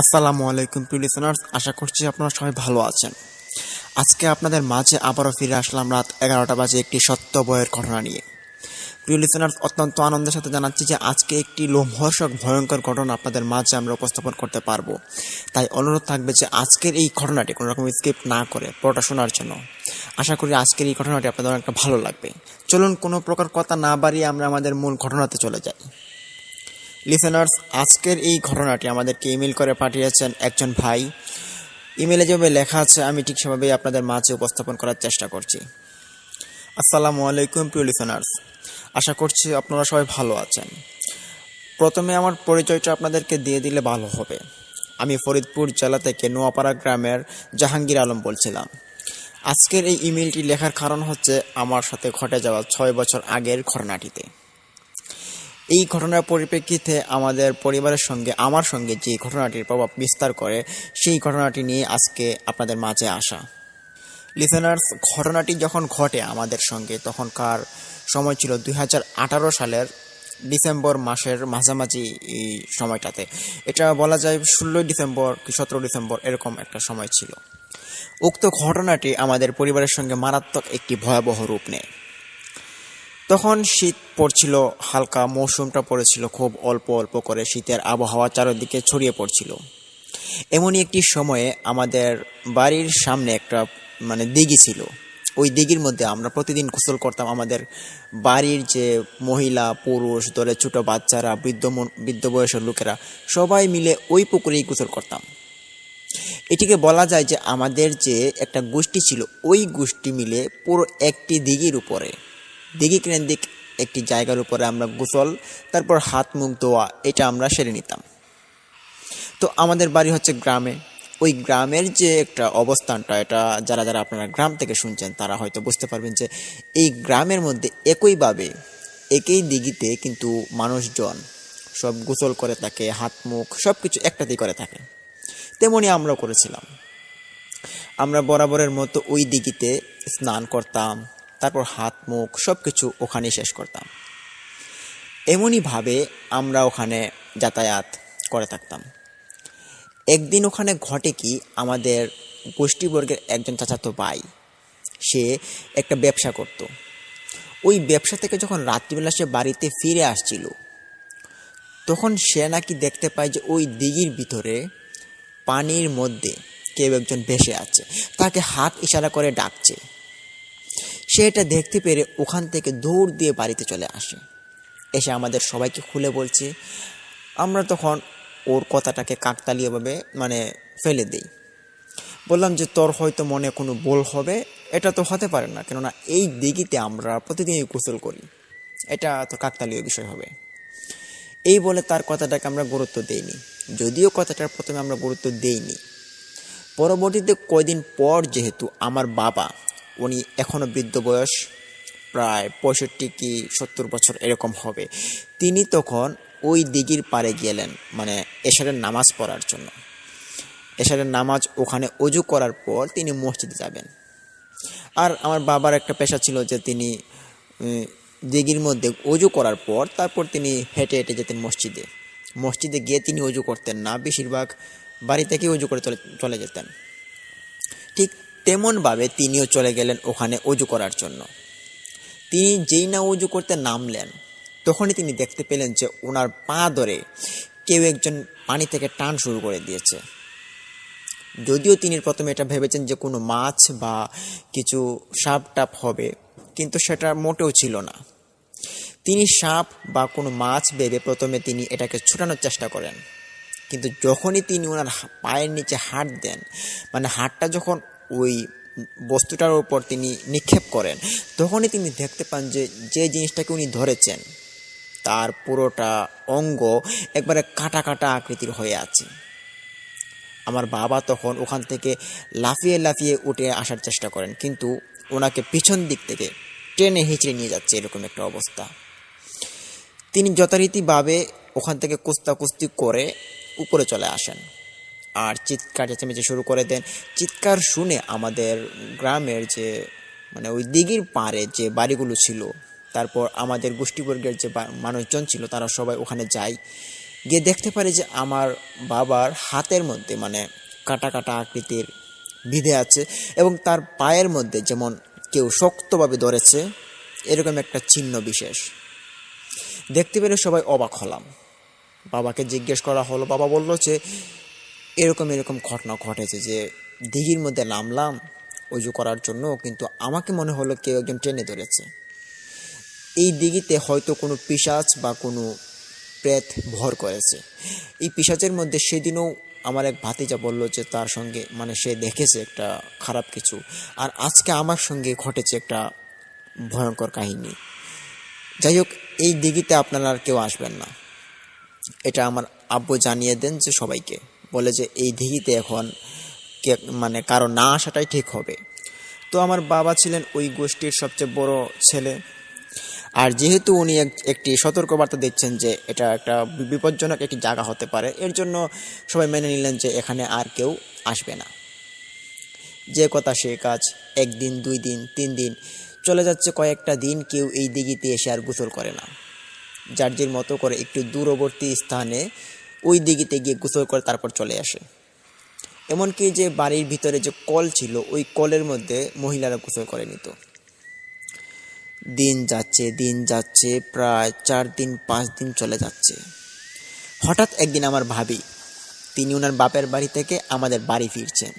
আসসালামু আলাইকুম প্রিয় লিসেনার্স, আশা করছি আপনারা সবাই ভালো আছেন। আজকে আপনাদের মাঝে আবারও ফিরে আসলাম রাত 11টা বাজে একটি সত্য বইয়ের ঘটনা নিয়ে। প্রিয় লিসেনার্স, অত্যন্ত আনন্দের সাথে জানাচ্ছি যে আজকে একটি লোমহর্ষক ভয়ঙ্কর ঘটনা আপনাদের মাঝে আমরা উপস্থাপন করতে পারবো। তাই অনুরোধ থাকবে যে আজকের এই ঘটনাটি কোনো রকম স্কিপ না করে পুরোটা শোনার জন্য। আশা করি আজকের এই ঘটনাটি আপনাদের অনেকটা ভালো লাগবে। চলুন কোনো প্রকার কথা না বাড়িয়ে আমরা আমাদের মূল ঘটনাতে চলে যাই। লিসেনার্স, আজকের এই ঘটনাটি আমাদেরকে ইমেল করে পাঠিয়েছেন একজন ভাই। ইমেলে যেভাবে লেখা আছে আমি ঠিক সেভাবেই আপনাদের মাঝে উপস্থাপন করার চেষ্টা করছি। আসসালামু আলাইকুম প্রিয় লিসেনার্স, আশা করছি আপনারা সবাই ভালো আছেন। প্রথমে আমার পরিচয়টা আপনাদেরকে দিয়ে দিলে ভালো হবে। আমি ফরিদপুর জেলা থেকে নোয়াপাড়া গ্রামের জাহাঙ্গীর আলম বলছিলাম। আজকের এই ইমেলটি লেখার কারণ হচ্ছে আমার সাথে ঘটে যাওয়া 6 বছর আগের ঘটনাটিতে। এই ঘটনার পরিপ্রেক্ষিতে আমাদের পরিবারের সঙ্গে আমার সঙ্গে যে ঘটনাটির প্রভাব বিস্তার করে সেই ঘটনাটি নিয়ে আজকে আপনাদের মাঝে আসা। লিসেনার্স, ঘটনাটি যখন ঘটে আমাদের সঙ্গে তখনকার সময় ছিল 2018 সালের ডিসেম্বর মাসের মাঝামাঝি এই সময়টাতে। এটা বলা যায় 16 ডিসেম্বর কি 17 ডিসেম্বর এরকম একটা সময় ছিল। উক্ত ঘটনাটি আমাদের পরিবারের সঙ্গে মারাত্মক একটি ভয়াবহ রূপ নেয়। তখন শীত পড়ছিল, হালকা মৌসুমটা পড়েছিল, খুব অল্প অল্প করে শীতের আবহাওয়া চারিদিকে ছড়িয়ে পড়ছিল। এমনই একটি সময়ে আমাদের বাড়ির সামনে একটা দিঘি ছিল। ওই দিঘির মধ্যে আমরা প্রতিদিন গোসল করতাম। আমাদের বাড়ির যে মহিলা পুরুষ ধরে ছোট বাচ্চারা বৃদ্ধ বয়সের লোকেরা সবাই মিলে ওই পুকুরেই গোসল করতাম। এটিকে বলা যায় যে আমাদের যে একটা গোষ্ঠী ছিল ওই গোষ্ঠী মিলে পুরো একটি দিঘির উপরে, দিঘি কেন্দ্রিক একটি জায়গার উপরে আমরা গোসল, তারপর হাত মুখ ধোয়া এটা আমরা সেরে নিতাম। তো আমাদের বাড়ি হচ্ছে গ্রামে। ওই গ্রামের যে একটা অবস্থানটা, এটা যারা যারা আপনারা গ্রাম থেকে শুনছেন তারা হয়তো বুঝতে পারবেন যে এই গ্রামের মধ্যে একইভাবে একই দিঘিতে কিন্তু মানুষজন সব গোসল করে থাকে, হাত মুখ সব কিছু একটাতেই করে থাকে। তেমনি আমরাও করেছিলাম। আমরা বরাবরের মতো ওই দিঘিতে স্নান করতাম, তারপর হাত মুখ সব কিছু ওখানে শেষ করতাম। এমনইভাবে আমরা ওখানে যাতায়াত করে থাকতাম। একদিন ওখানে ঘটে কি, আমাদের গোষ্ঠীবর্গের একজন চাচাতো ভাই, সে একটা ব্যবসা করত। ওই ব্যবসা থেকে যখন রাত্রিবেলা সে বাড়িতে ফিরে আসছিল তখন সে নাকি দেখতে পায় যে ওই দিঘির ভিতরে পানির মধ্যে কেউ একজন ভেসে আছে, তাকে হাত ইশারা করে ডাকছে। সে এটা দেখতে পেরে ওখান থেকে দৌড় দিয়ে বাড়িতে চলে আসে, এসে আমাদের সবাইকে খুলে বলছে। আমরা তখন ওর কথাটাকে কাকতালীয়ভাবে ফেলে দিই। বললাম যে তোর হয়তো মনে কোনো ভুল হবে, এটা তো হতে পারে না, কেননা এই দিঘিতে আমরা প্রতিদিনই গোসল করি, এটা তো কাকতালীয় বিষয় হবে। এই বলে তার কথাটাকে আমরা গুরুত্ব দেইনি, যদিও কথাটার প্রথমে আমরা গুরুত্ব দেইনি। পরবর্তীতে কয়দিন পর যেহেতু আমার বাবা, উনি এখনও বৃদ্ধ বয়স, প্রায় 65 কি 70 বছর এরকম হবে, তিনি তখন ওই দিঘির পাড়ে গেলেন এশারের নামাজ পড়ার জন্য। এশারের নামাজ ওখানে অজু করার পর তিনি মসজিদে যাবেন। আর আমার বাবার একটা পেশা ছিল যে তিনি দিঘির মধ্যে অজু করার পর তারপর তিনি হেঁটে হেঁটে যেতেন মসজিদে। মসজিদে গিয়ে তিনি অজু করতেন না, বেশিরভাগ বাড়ি থেকেই অজু করে চলে যেতেন। ঠিক তেমনভাবে তিনিও চলে গেলেন ওখানে অজু করার জন্য। তিনি যেই না অজু করতে নামলেন তখনই তিনি দেখতে পেলেন যে ওনার পা ধরে কেউ একজন পানি থেকে টান শুরু করে দিয়েছে। যদিও তিনি প্রথমে এটা ভেবেছেন যে কোনো মাছ বা কিছু সাপ টাপ হবে, কিন্তু সেটা মোটেও ছিল না। তিনি সাপ বা কোনো মাছ ভেবে প্রথমে তিনি এটাকে ছুটানোর চেষ্টা করেন, কিন্তু যখনই তিনি ওনার পায়ের নিচে হাত দেন, হাতটা যখন ওই বস্তুটার উপর তিনি নিক্ষেপ করেন, তখনই তিনি দেখতে পান যে যে জিনিসটাকে উনি ধরেছেন তার পুরোটা অঙ্গ একবারে কাটা কাটা আকৃতির হয়ে আছে। আমার বাবা তখন ওখান থেকে লাফিয়ে লাফিয়ে উঠে আসার চেষ্টা করেন, কিন্তু ওনাকে পিছন দিক থেকে টেনে হিঁচড়ে নিয়ে যাচ্ছে এরকম একটা অবস্থা। তিনি যথারীতিভাবে ওখান থেকে কুস্তাকুস্তি করে উপরে চলে আসেন আর চিৎকার চেঁচামেচি শুরু করে দেন। চিৎকার শুনে আমাদের গ্রামের যে ওই দিঘির পাড়ে যে বাড়িগুলো ছিল, তারপর আমাদের গোষ্ঠীবর্গের যে মানুষজন ছিল, তারা সবাই ওখানে যায়। গিয়ে দেখতে পারি যে আমার বাবার হাতের মধ্যে মানে কাটা কাটা আকৃতির বিঁধে আছে, এবং তার পায়ের মধ্যে যেমন কেউ শক্তভাবে ধরেছে এরকম একটা চিহ্ন বিশেষ। দেখতে পেরে সবাই অবাক হলাম। বাবাকে জিজ্ঞেস করা হলো, বাবা বলল যে এরকম এরকম ঘটনা ঘটেছে, যে দিঘির মধ্যে নামলাম অজু করার জন্য, কিন্তু আমাকে মনে হলো কেউ একজন টেনে ধরেছে। এই দিঘিতে হয়তো কোনো পিশাচ বা কোনো প্রেত ভর করেছে। এই পিশাচের মধ্যে সেদিনও আমার এক ভাতিজা বলল যে তার সঙ্গে মানে সে দেখেছে একটা খারাপ কিছু, আর আজকে আমার সঙ্গে ঘটেছে একটা ভয়ঙ্কর কাহিনী। যাই হোক, এই দিঘিতে আপনারা আর কেউ আসবেন না, এটা আমার আব্বু জানিয়ে দেন যে সবাইকে, বলে যে এই দিঘিতে এখন মানে কারো না আসাটাই ঠিক হবে। তো আমার বাবা ছিলেন ওই গোষ্ঠীর সবচেয়ে বড় ছেলে, আর যেহেতু উনি একটি সতর্কবার্তা দিচ্ছেন যে এটা একটা বিপজ্জনক একটি জায়গা হতে পারে, এর জন্য সবাই মেনে নিলেন যে এখানে আর কেউ আসবে না। যে কথা সে কাজ, একদিন 2 দিন 3 দিন চলে যাচ্ছে, কয়েকটা দিন কেউ এই দিঘিতে এসে আর গোসল করে না। যার যার মতো করে একটু দূরবর্তী স্থানে ওই দিঘিতে গিয়ে গোসল করে তারপর চলে আসে। এমনকি যে বাড়ির ভিতরে যে কল ছিল ওই কলের মধ্যে মহিলারা গোসল করে নিত। দিন যাচ্ছে, প্রায় 4 দিন 5 দিন চলে যাচ্ছে। হঠাৎ একদিন আমার ভাবি, তিনি ওনার বাপের বাড়ি থেকে আমাদের বাড়ি ফিরছেন।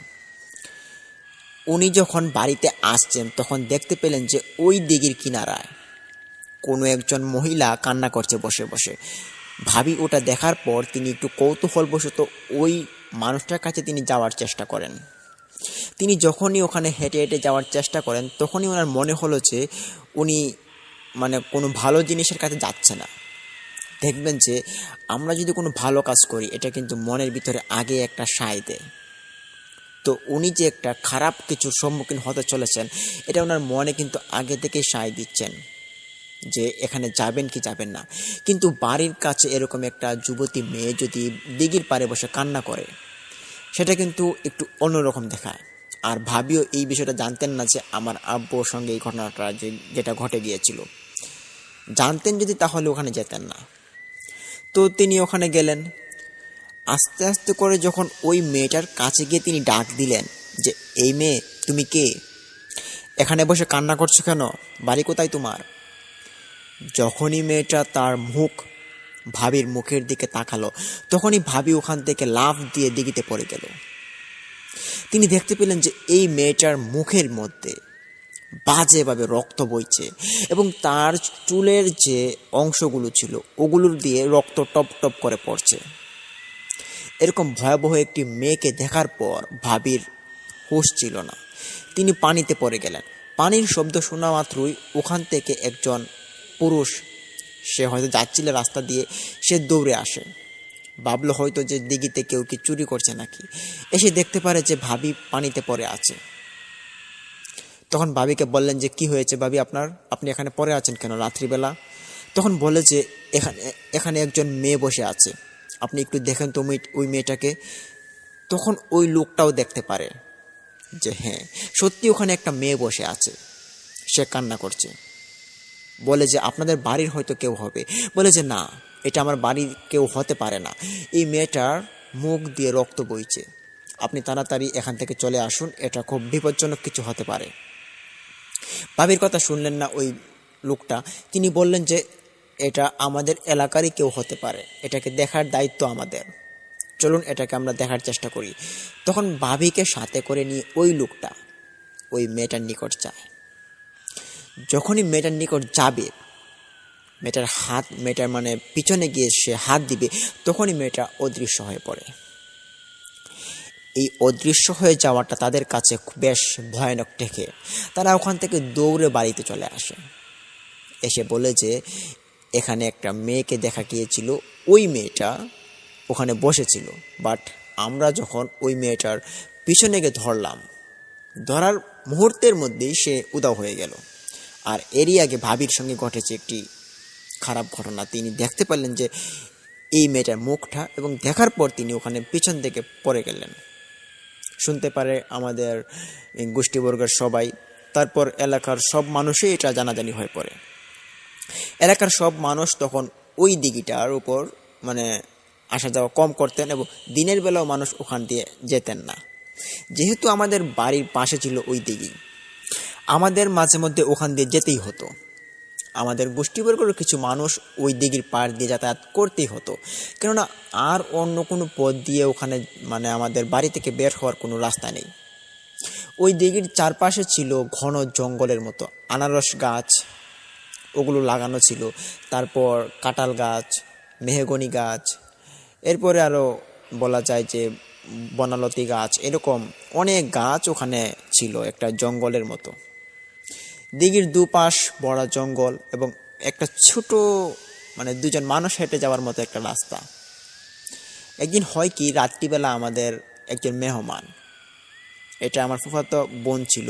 উনি যখন বাড়িতে আসছেন তখন দেখতে পেলেন যে ওই দিঘির কিনারায় কোনো একজন মহিলা কান্না করছে বসে বসে। ভাবি ওটা দেখার পর তিনি একটু কৌতূহলবশত ওই মানুষটার কাছে তিনি যাওয়ার চেষ্টা করেন। তিনি যখনই ওখানে হেঁটে হেঁটে যাওয়ার চেষ্টা করেন তখনই ওনার মনে হলো যে উনি মানে কোনো ভালো জিনিসের কাছে যাচ্ছে না। দেখবেন যে আমরা যদি কোনো ভালো কাজ করি এটা কিন্তু মনের ভিতরে আগে একটা সায় দেয়। তো উনি যে একটা খারাপ কিছুর সম্মুখীন হতে চলেছেন এটা ওনার মনে কিন্তু আগে থেকেই সায় দিচ্ছেন যে এখানে যাবেন কি যাবেন না। কিন্তু বাড়ির কাছে এরকম একটা যুবতী মেয়ে যদি দিঘির পাড়ে বসে কান্না করে সেটা কিন্তু একটু অন্যরকম দেখায়। আর ভাবিও এই বিষয়টা জানতেন না যে আমার আব্বুর সঙ্গে এই ঘটনাটা যেটা ঘটে গিয়েছিল। জানতেন যদি তাহলে ওখানে যেতেন না। তো তিনি ওখানে গেলেন। আস্তে আস্তে করে যখন ওই মেয়েটার কাছে গিয়ে তিনি ডাক দিলেন যে এই মেয়ে তুমি কে, এখানে বসে কান্না করছো কেন, বাড়ি কোথায় তোমার? যখনই মেয়েটা তার মুখ ভাবির মুখের দিকে তাকালো তখনই ভাবি ওখান থেকে লাফ দিয়ে দিঘিতে পড়ে গেল। তিনি দেখতে পেলেন যে এই মেয়েটার মুখের মধ্যে বাজেভাবে রক্ত বইছে এবং তার চুলের যে অংশগুলো ছিল ওগুলোর দিয়ে রক্ত টপ টপ করে পড়ছে। এরকম ভয়াবহ একটি মেয়েকে দেখার পর ভাবির হুঁশ ছিল না। তিনি পানিতে পড়ে গেলেন। পানির শব্দ শোনা মাত্রই ওখান থেকে একজন পুরুষ, সে হয়তো যাচ্ছিল রাস্তা দিয়ে, সে দৌড়ে আসে। ভাবলো হয়তো যে দিঘিতে কেউ কি চুরি করছে নাকি। এসে দেখতে পারে যে ভাবি পানিতে পড়ে আছে। তখন ভাবিকে বললেন যে কি হয়েছে ভাবি আপনার, আপনি এখানে পড়ে আছেন কেন রাত্রিবেলা? তখন বলে যে এখানে একজন মেয়ে বসে আছে, আপনি একটু দেখেন তো ওই মেয়েটাকে। তখন ওই লোকটাও দেখতে পারে যে হ্যাঁ সত্যি ওখানে একটা মেয়ে বসে আছে, সে কান্না করছে। বলে যে আপনাদের বাড়ির হয়তো কেউ হবে। বলে যে না, এটা আমার বাড়ির কেউ হতে পারে না, এই মেয়েটার মুখ দিয়ে রক্ত বইছে, আপনি তাড়াতাড়ি এখান থেকে চলে আসুন, এটা খুব বিপজ্জনক কিছু হতে পারে। ভাবির কথা শুনলেন না ওই লোকটা। তিনি বললেন যে এটা আমাদের এলাকারই কেউ হতে পারে, এটাকে দেখার দায়িত্ব আমাদের, চলুন এটাকে আমরা দেখার চেষ্টা করি। তখন ভাবিকে সাথে করে নিয়ে ওই লোকটা ওই মেয়েটার নিকট যায়। যখনই মেয়েটার নিকট যাবে, মেয়েটার মানে পিছনে গিয়ে সে হাত দিবে, তখনই মেয়েটা অদৃশ্য হয়ে পড়ে। এই অদৃশ্য হয়ে যাওয়াটা তাদের কাছে বেশ ভয়ানক ঠেকে। তারা ওখান থেকে দৌড়ে বাড়িতে চলে আসে। এসে বলে যে এখানে একটা মেয়েকে দেখা গিয়েছিল, ওই মেয়েটা ওখানে বসেছিল, বাট আমরা যখন ওই মেয়েটার পিছনে গিয়ে ধরার মুহূর্তের মধ্যেই সে উধাও হয়ে গেল। আর এরই আগে ভাবির সঙ্গে ঘটেছে একটি খারাপ ঘটনা। তিনি দেখতে পেলেন যে এই মেয়েটার মুখটা, এবং দেখার পর তিনি ওখানে পিছন থেকে পড়ে গেলেন। শুনতে পারে আমাদের গোষ্ঠীবর্গের সবাই, তারপর এলাকার সব মানুষই এটা জানাজানি হয়ে পড়ে। এলাকার সব মানুষ তখন ওই দিঘিটার উপর মানে আসা যাওয়া কম করতেন এবং দিনের বেলাও মানুষ ওখান দিয়ে যেতেন না। যেহেতু আমাদের বাড়ির পাশে ছিল ওই দিঘি, আমাদের মাঝে মধ্যে ওখান দিয়ে যেতেই হতো। আমাদের গোষ্ঠীবর্গের কিছু মানুষ ওই দিঘির পাড় দিয়ে যাতায়াত করতেই হতো, কেননা আর অন্য কোনো পথ দিয়ে ওখানে আমাদের বাড়ি থেকে বের হওয়ার কোনো রাস্তা নেই। ওই দিঘির চারপাশে ছিল ঘন জঙ্গলের মতো আনারস গাছ, ওগুলো লাগানো ছিল, তারপর কাঁঠাল গাছ, মেহগনি গাছ, এরপরে আরও বলা যায় যে বনালতি গাছ, এরকম অনেক গাছ ওখানে ছিল একটা জঙ্গলের মতো। দিঘির দুপাশ বড় জঙ্গল এবং একটা ছোট দুজন মানুষ হেঁটে যাওয়ার মতো একটা রাস্তা। একদিন হয় কি, রাত্রিবেলা আমাদের একজন মেহমান, এটা আমার ফুফাতো বোন ছিল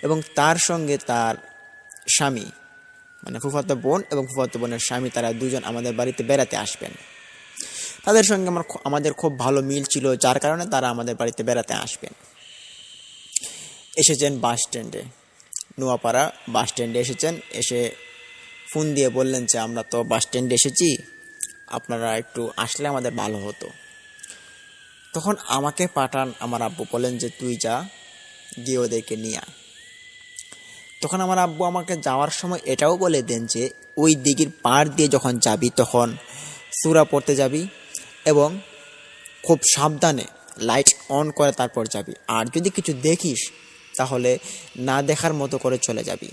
এবং তার সঙ্গে তার স্বামী, ফুফাতো বোন এবং ফুফাতো বোনের স্বামী, তারা দুজন আমাদের বাড়িতে বেড়াতে আসবেন। তাদের সঙ্গে আমাদের খুব ভালো মিল ছিল, যার কারণে তারা আমাদের বাড়িতে বেড়াতে আসবেন। এসেছেন বাস স্ট্যান্ডে, নোয়াপাড়া বাস স্ট্যান্ডে এসেছেন। এসে ফোন দিয়ে বললেন যে আমরা তো বাস স্ট্যান্ডে এসেছি, আপনারা একটু আসলে আমাদের ভালো হতো। তখন আমাকে পাঠান আমার আব্বু, বলেন যে তুই যা, গিয়ে ওদেরকে নিয়ে আয়। তখন আমার আব্বু আমাকে যাওয়ার সময় এটাও বলে দেন যে ওই দিঘির পাড় দিয়ে যখন যাবি তখন সূরা পড়তে যাবি এবং খুব সাবধানে লাইট অন করে তারপর যাবি, আর যদি কিছু দেখিস তাহলে না দেখার মতো করে চলে যাবি।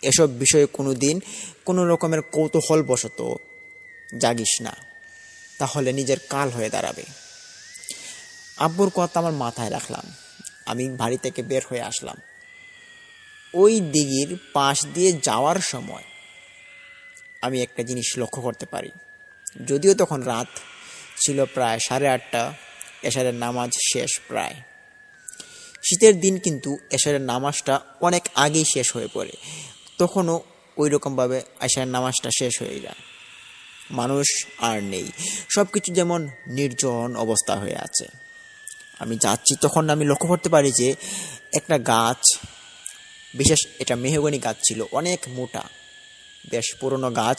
এসব বিষয়ে কোনো দিন কোনো রকমের কৌতূহলবশত জাগিস না, তাহলে নিজের কাল হয়ে দাঁড়াবে। আব্বুর কথা আমার মাথায় রাখলাম। আমি বাড়ি থেকে বের হয়ে আসলাম। ওই দিঘির পাশ দিয়ে যাওয়ার সময় আমি একটা জিনিস লক্ষ্য করতে পারি। যদিও তখন রাত ছিল প্রায় 8:30, এশারের নামাজ শেষ প্রায়। শীতের দিন, কিন্তু এশারের নামাজটা অনেক আগেই শেষ হয়ে পড়ে। তখনও ওই রকমভাবে এশারের নামাজটা শেষ হয়ে যায়, মানুষ আর নেই, সব কিছু যেমন নির্জন অবস্থা হয়ে আছে। আমি যাচ্ছি, তখন আমি লক্ষ্য করতে পারি যে একটা গাছ, বিশেষ এটা মেহগনি গাছ ছিল, অনেক মোটা, বেশ পুরনো গাছ।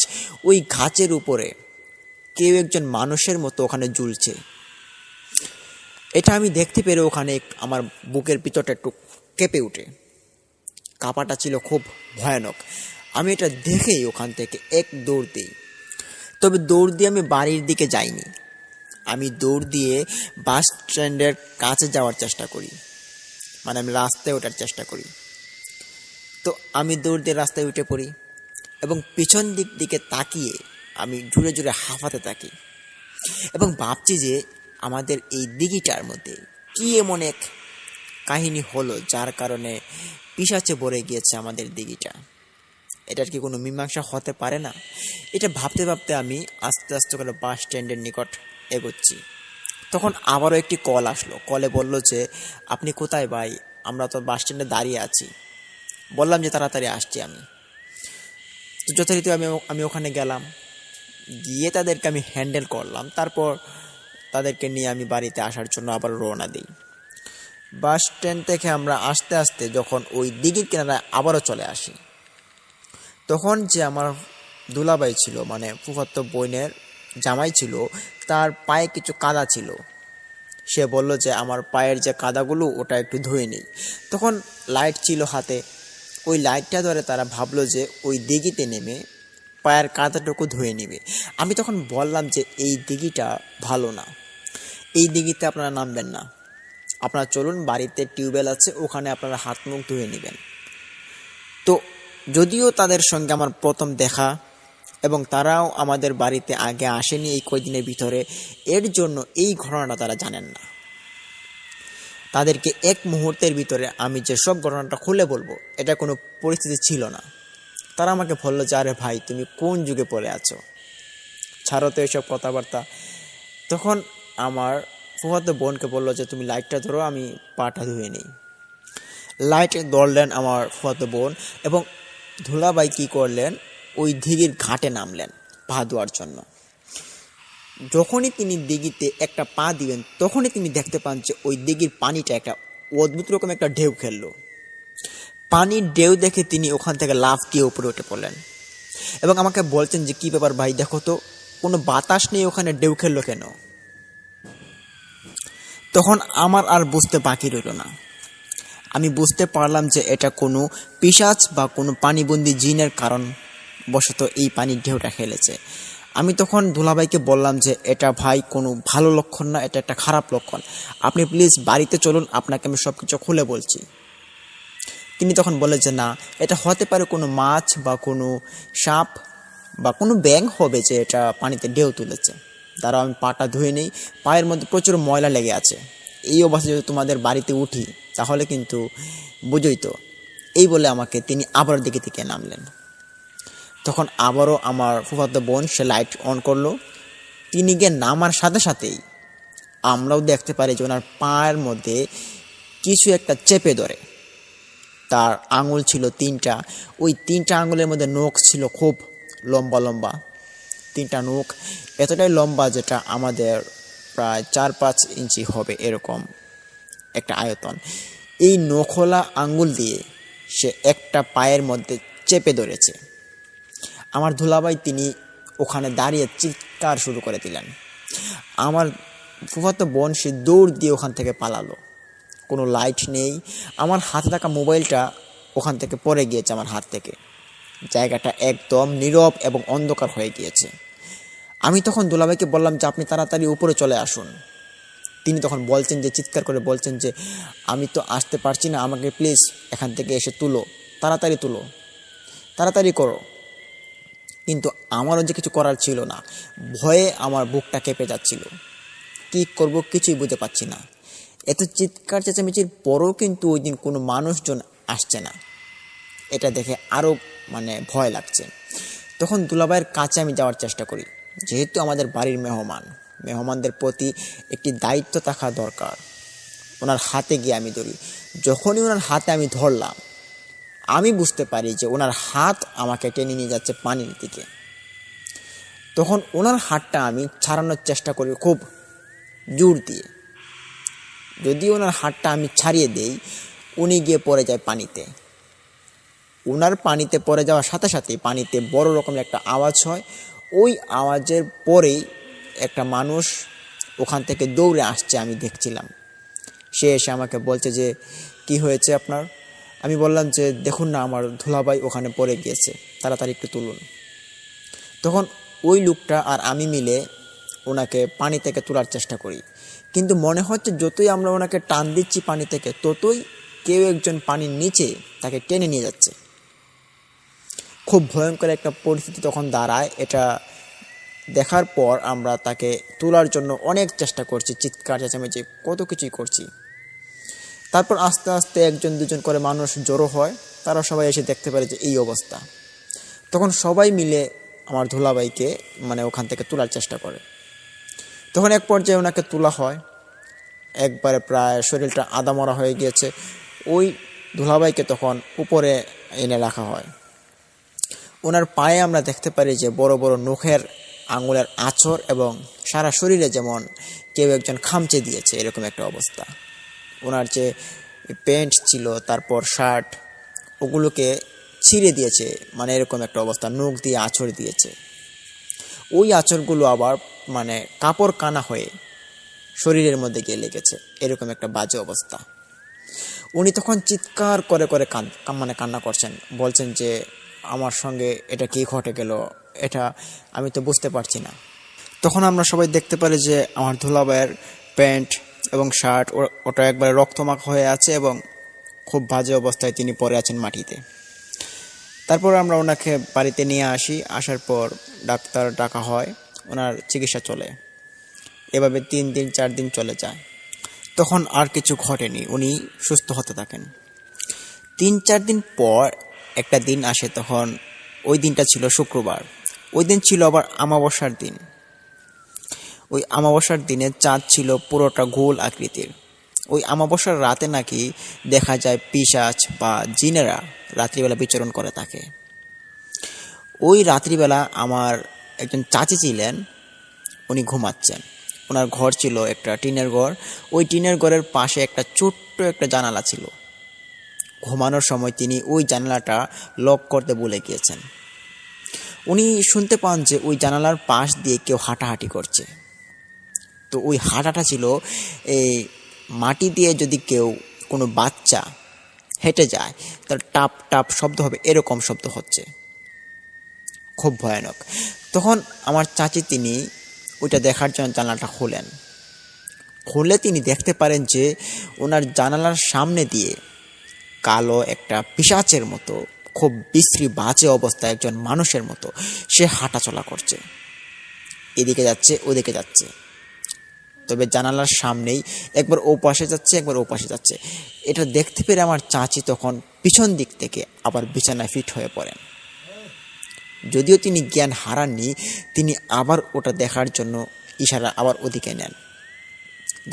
ওই গাছের উপরে কেউ একজন মানুষের মতো ওখানে ঝুলছে। এটা আমি দেখতে পেরে ওখানে আমার বুকের ভিতরটা একটু কেঁপে উঠে, কাঁপাটা ছিল খুব ভয়ানক। আমি এটা দেখেই ওখান থেকে এক দৌড় দিই। তবে দৌড় দিয়ে আমি বাড়ির দিকে যাইনি, আমি দৌড় দিয়ে বাস স্ট্যান্ডের কাছে যাওয়ার চেষ্টা করি, আমি রাস্তায় ওঠার চেষ্টা করি। তো আমি দৌড় দিয়ে রাস্তায় উঠে পড়ি এবং পিছন দিকে তাকিয়ে আমি জুড়ে জুড়ে হাঁফাতে থাকি এবং ভাবছি যে আমাদের এই দিঘিটার মধ্যে কি এমন এক কাহিনী হলো যার কারণে পিশাচে ভরে গিয়েছে আমাদের দিঘিটা। এটার কি কোনো মীমাংসা হতে পারে না? এটা ভাবতে ভাবতে আমি আস্তে আস্তে করে বাস স্ট্যান্ডের নিকট এগোচ্ছি। তখন আবারও একটি কল আসলো। কলে বলল যে আপনি কোথায় ভাই? আমরা তো বাস স্ট্যান্ডে দাঁড়িয়ে আছি। বললাম যে তাড়াতাড়ি আসছি আমি। তো যথারীতি আমি ওখানে গেলাম, গিয়ে তাদেরকে আমি হ্যান্ডেল করলাম। তারপর তাদেরকে নিয়ে আমি বাড়িতে আসার জন্য আবার রওনা দিই। বাস স্ট্যান্ড থেকে আমরা আস্তে আস্তে যখন ওই দিঘির কিনারায় আবারও চলে আসি, তখন যে আমার দুলাভাই ছিল, ফুফাতো বোনের জামাই ছিল, তার পায়ে কিছু কাদা ছিল। সে বলল যে আমার পায়ের যে কাদাগুলো ওটা একটু ধুয়ে নিই। তখন লাইট ছিল হাতে, ওই লাইটটা ধরে তারা ভাবলো যে ওই দিঘিতে নেমে পায়ের কাদাটুকু ধুয়ে নেবে। আমি তখন বললাম যে এই দিঘিটা ভালো না, এই দিঘিতে আপনারা নামবেন না, আপনারা চলুন, বাড়িতে টিউবওয়েল আছে, ওখানে আপনারা হাত মুখ ধুয়ে নেবেন। তো যদিও তাদের সঙ্গে আমার প্রথম দেখা এবং তারাও আমাদের বাড়িতে আগে আসেনি এই কয়দিনের ভিতরে, এর জন্য এই ঘটনাটা তারা জানেন না। তাদেরকে এক মুহূর্তের ভিতরে আমি যে সব ঘটনাটা খুলে বলবো, এটা কোনো পরিস্থিতি ছিল না। তারা আমাকে বললো যে আরে ভাই, তুমি কোন যুগে পড়ে আছো, ছাড়ো তো এসব কথাবার্তা। তখন আমার ফুফাতো বোনকে বললো যে তুমি লাইটটা ধরো, আমি পাটা ধুয়ে নিই। লাইট ধরলেন আমার ফুফাতো বোন এবং ধুলাভাই কী করলেন, ওই দিঘির ঘাটে নামলেন পা ধোয়ার জন্য। যখনই তিনি দিঘিতে একটা পা দিবেন, তখনই তিনি দেখতে পান যে ওই দিঘির পানিটা একটা অদ্ভুত রকম একটা ঢেউ খেললো। পানির ঢেউ দেখে তিনি ওখান থেকে লাফ দিয়ে উপরে উঠে পড়লেন এবং আমাকে বলছেন যে কী ব্যাপার ভাই, দেখো তো কোনো বাতাস নেই, ওখানে ঢেউ খেললো কেন? তখন আমার আর বুঝতে বাকি রইল না। আমি বুঝতে পারলাম যে এটা কোনো পিশাচ বা কোনো পানিবন্দী জিনের কারণ বশত এই পানির ঢেউটা খেলেছে। আমি তখন দুলাভাইকে বললাম যে এটা ভাই কোনো ভালো লক্ষণ না, এটা একটা খারাপ লক্ষণ, আপনি প্লিজ বাড়িতে চলুন, আপনাকে আমি সব কিছু খুলে বলছি। তিনি তখন বলে যে না, এটা হতে পারে কোনো মাছ বা কোনো সাপ বা কোনো ব্যাঙ হবে যে এটা পানিতে ঢেউ তুলেছে। তারাও আমি পাটা ধুয়ে নেই, পায়ের মধ্যে প্রচুর ময়লা লেগে আছে, এই অবস্থায় যদি তোমাদের বাড়িতে উঠি তাহলে কিন্তু বুঝই তো। এই বলে আমাকে তিনি আবার দিকে থেকে নামলেন। তখন আবারও আমার ফুফাতো বোন সে লাইট অন করলো। তিনি গিয়ে নামার সাথে সাথেই আমরাও দেখতে পারি যে ওনার পায়ের মধ্যে কিছু একটা চেপে ধরে। তার আঙুল ছিল 3টা, ওই 3টা আঙুলের মধ্যে নখ ছিল খুব লম্বা লম্বা। 3টা নখ এতটাই লম্বা যেটা আমাদের প্রায় 4-5 ইঞ্চি হবে এরকম একটা আয়তন। এই নখওয়ালা আঙ্গুল দিয়ে সে একটা পায়ের মধ্যে চেপে ধরেছে। আমার দুলাভাই তিনি ওখানে দাঁড়িয়ে চিৎকার শুরু করে দিলেন। আমার ফুফাতো বোন সে দৌড় দিয়ে ওখান থেকে পালালো। কোনো লাইট নেই, আমার হাতে থাকা মোবাইলটা ওখান থেকে পড়ে গিয়েছে আমার হাত থেকে। জায়গাটা একদম নীরব এবং অন্ধকার হয়ে গিয়েছে। আমি তখন দুলাভাইকে বললাম যে আপনি তাড়াতাড়ি উপরে চলে আসুন। তিনি তখন বলছেন যে, চিৎকার করে বলছেন যে আমি তো আসতে পারছি না, আমাকে প্লিজ এখান থেকে এসে তুলো, তাড়াতাড়ি তুলো, তাড়াতাড়ি করো। কিন্তু আমারও যে কিছু করার ছিল না, ভয়ে আমার বুকটা কেঁপে যাচ্ছিল। কি করব কিছুই বুঝতে পারছি না। এত চিৎকার চেঁচামেচির পরও কিন্তু ওই দিন কোনো মানুষজন আসছে না। এটা দেখে আরও ভয় লাগছে। তখন দুলাভাইয়ের কাছে আমি যাওয়ার চেষ্টা করি, যেহেতু আমাদের বাড়ির মেহমানদের প্রতি একটি দায়িত্ব থাকা দরকার। ওনার হাতে গিয়ে আমি ধরি। যখনই ওনার হাতে আমি ধরলাম, আমি বুঝতে পারি যে ওনার হাত আমাকে টেনে নিয়ে যাচ্ছে পানির দিকে। তখন ওনার হাতটা আমি ছাড়ানোর চেষ্টা করি খুব জোর দিয়ে। যদি ওনার হাতটা আমি ছাড়িয়ে দেই, উনি গিয়ে পড়ে যায় পানিতে। ওনার পানিতে পড়ে যাওয়ার সাথে সাথে পানিতে বড় রকমের একটা আওয়াজ হয়। ওই আওয়াজের পরেই একটা মানুষ ওখান থেকে দৌড়ে আসছে, আমি দেখছিলাম। সে এসে আমাকে বলছে যে কি হয়েছে আপনার? আমি বললাম যে দেখুন না, আমার দুলাভাই ওখানে পড়ে গিয়েছে, তাড়াতাড়ি একটু তুলুন। তখন ওই লোকটা আর আমি মিলে ওনাকে পানি থেকে তোলার চেষ্টা করি, কিন্তু মনে হচ্ছে যতই আমরা ওনাকে টান দিচ্ছি পানি থেকে, ততই কেউ একজন পানির নিচে তাকে টেনে নিয়ে যাচ্ছে। খুব ভয়ঙ্কর একটা পরিস্থিতি তখন দাঁড়ায়। এটা দেখার পর আমরা তাকে তোলার জন্য অনেক চেষ্টা করছি, চিৎকার চেঁচামেচি কত কিছুই করছি। তারপর আস্তে আস্তে 1-2 করে মানুষ জড়ো হয়, তারা সবাই এসে দেখতে পারে যে এই অবস্থা। তখন সবাই মিলে আমার দুলাভাইকে ওখান থেকে তোলার চেষ্টা করে। তখন এক পর্যায়ে ওনাকে তোলা হয়, একবারে প্রায় শরীরটা আদামরা হয়ে গিয়েছে। ওই দুলাভাইকে তখন উপরে এনে রাখা হয়। ওনার পায়ে আমরা দেখতে পারি যে বড় বড় নখের আঙুলের আঁচড়, এবং সারা শরীরে যেমন কেউ একজন খামচে দিয়েছে এরকম একটা অবস্থা। ওনার যে প্যান্ট ছিল, তারপর শার্ট, ওগুলোকে ছিঁড়ে দিয়েছে, এরকম একটা অবস্থা, নখ দিয়ে আঁচড় দিয়েছে। ওই আঁচড়গুলো আবার কাপড় কানা হয়ে শরীরের মধ্যে গিয়ে লেগেছে, এরকম একটা বাজে অবস্থা। উনি তখন চিৎকার করে করে কান্না করছেন, বলছেন যে আমার সঙ্গে এটা কি ঘটে গেল, এটা আমি তো বুঝতে পারছি না। তখন আমরা সবাই দেখতে পারি যে আমার দুলাভাইয়ের প্যান্ট এবং শার্ট ওটা একবারে রক্তমাখা হয়ে আছে এবং খুব বাজে অবস্থায় তিনি পড়ে আছেন মাটিতে। তারপর আমরা ওনাকে বাড়িতে নিয়ে আসি। আসার পর ডাক্তার ডাকা হয়, ওনার চিকিৎসা চলে। এভাবে 3 দিন 4 দিন চলে যায়। তখন আর কিছু ঘটেনি, উনি সুস্থ হতে থাকেন। 3-4 দিন পর একটা দিন আসে, তখন ওই দিনটা ছিল শুক্রবার। ওই দিন ছিল আবার আমাবস্যার দিন। ওই আমাবস্যার দিনে চাঁদ ছিল পুরোটা গোল আকৃতির। ওই আমাবস্যার রাতে নাকি দেখা যায় পিশাচ বা জিনেরা রাত্রিবেলা বিচরণ করে থাকে। ওই রাত্রিবেলা আমার একজন চাচি ছিলেন, উনি ঘুমাচ্ছেন। ওনার ঘর ছিল একটা টিনের ঘর। ওই টিনের ঘরের পাশে একটা ছোট্ট একটা জানালা ছিল। ঘুমানোর সময় তিনি ওই জানালাটা লক করতে ভুলে গিয়েছেন। উনি শুনতে পান যে ওই জানালার পাশ দিয়ে কেউ হাঁটাহাঁটি করছে। তো ওই হাঁটাটা ছিল এই মাটি দিয়ে যদি কেউ কোনো বাচ্চা হেঁটে যায় তার টাপ টাপ শব্দ হবে, এরকম শব্দ হচ্ছে, খুব ভয়ানক। তখন আমার চাচি তিনি ওইটা দেখার জন্য জানালাটা খুলে তিনি দেখতে পারেন যে ওনার জানালার সামনে দিয়ে কালো একটা পিশাচের মতো, খুব বিশ্রী বাজে অবস্থায় একজন মানুষের মতো সে হাঁটাচলা করছে, এদিকে যাচ্ছে ওদিকে যাচ্ছে। তবে জানালার সামনেই একবার ও পাশে যাচ্ছে একবার ও পাশে যাচ্ছে। এটা দেখতে পেরে আমার চাচি তখন পিছন দিক থেকে আবার বিছানায় ফিট হয়ে পড়েন। যদিও তিনি জ্ঞান হারাননি, তিনি আবার ওটা দেখার জন্য ইশারা আবার ওদিকে নেন।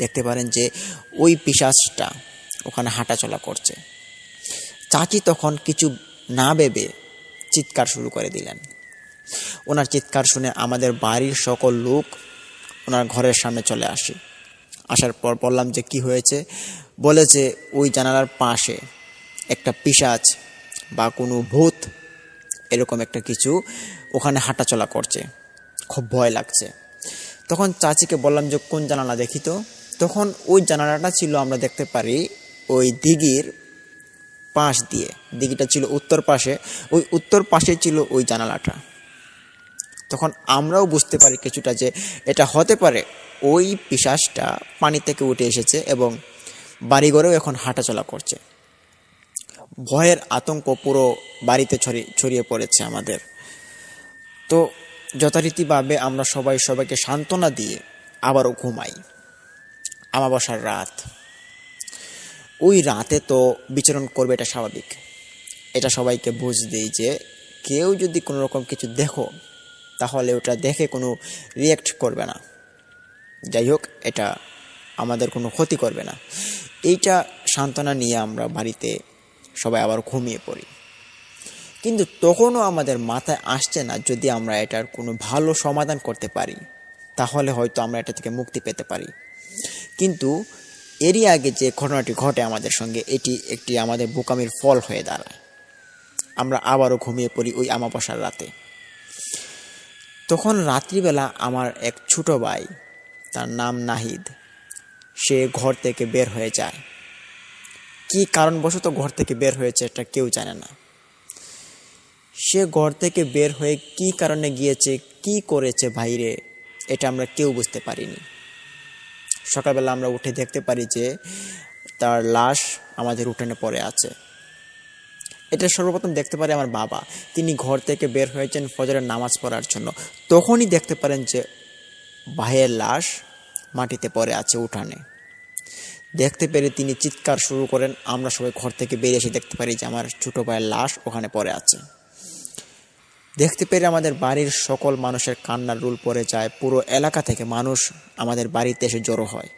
দেখতে পারেন যে ওই পিশাচটা ওখানে হাঁটাচলা করছে। চাচি তখন কিছু না ভেবে চিৎকার শুরু করে দিলেন। ওনার চিৎকার শুনে আমাদের বাড়ির সকল লোক ওনার ঘরের সামনে চলে আসে। আসার পর বললাম যে কি হয়েছে। বলে যে ওই জানালার পাশে একটা পিশাচ বা কোনো ভূত এরকম একটা কিছু ওখানে হাঁটাচলা করছে, খুব ভয় লাগছে। তখন চাচিকে বললাম যে কোন জানালা দেখি তো। তখন ওই জানালাটা ছিল, আমরা দেখতে পারি ওই দিঘির পাশ দিয়ে, দিঘিটা ছিল উত্তর পাশে, ওই উত্তর পাশে ছিল ওই জানালাটা। তখন আমরাও বুঝতে পারি কিছুটা যে এটা হতে পারে ওই পিশাচটা পানি থেকে উঠে এসেছে এবং বাড়িঘরেও এখন হাঁটাচলা করছে। ভয়ের আতঙ্ক পুরো বাড়িতে ছড়িয়ে পড়েছে আমাদের। তো যথারীতিভাবে আমরা সবাইকে সান্ত্বনা দিয়ে আবারও ঘুমাই। আমাবস্যার রাত, ওই রাতে তো বিচরণ করবে, এটা স্বাভাবিক। এটা সবাইকে বুঝ দিই যে কেউ যদি কোনো রকম কিছু দেখো তাহলে ওটা দেখে কোনো রিয়্যাক্ট করবে না। যাই হোক, এটা আমাদের কোনো ক্ষতি করবে না। এইটা সান্ত্বনা নিয়ে আমরা বাড়িতে সবাই আবার ঘুমিয়ে পড়ি। কিন্তু তখনও আমাদের মাথায় আসছে না যদি আমরা এটার কোনো ভালো সমাধান করতে পারি তাহলে হয়তো আমরা এটা থেকে মুক্তি পেতে পারি। কিন্তু এরই আগে যে ঘটনাটি ঘটে আমাদের সঙ্গে, এটি একটি আমাদের বোকামির ফল হয়ে দাঁড়ায়। আমরা আবারও ঘুমিয়ে পড়ি ওই আমাবস্যার রাতে। তখন রাত্রিবেলা আমার এক ছোট ভাই, তার নাম নাহিদ, সে ঘর থেকে বের হয়ে যায়। কি কারণবশত ঘর থেকে বের হয়েছে এটা কেউ জানে না। সে ঘর থেকে বের হয়ে কি কারণে গিয়েছে, কি করেছে বাইরে, এটা আমরা কেউ বুঝতে পারিনি। সকালবেলা আমরা উঠে দেখতে পারি যে তার লাশ আমাদের উঠোনে পড়ে আছে। এটা সর্বপ্রথম দেখতে পারে আমার বাবা। তিনি ঘর থেকে বের হয়েছেন ফজরের নামাজ পড়ার জন্য। তখনই দেখতে পারেন যে ভাইয়ের লাশ মাটিতে পড়ে আছে উঠানে। দেখতে পেরে তিনি চিৎকার শুরু করেন। আমরা সবাই ঘর থেকে বেরিয়ে এসে দেখতে পারি যে আমার ছোট ভাইয়ের লাশ ওখানে পড়ে আছে। দেখতে পেরে আমাদের বাড়ির সকল মানুষের কান্নার রোল পড়ে যায়। পুরো এলাকা থেকে মানুষ আমাদের বাড়িতে এসে জড়ো হয়।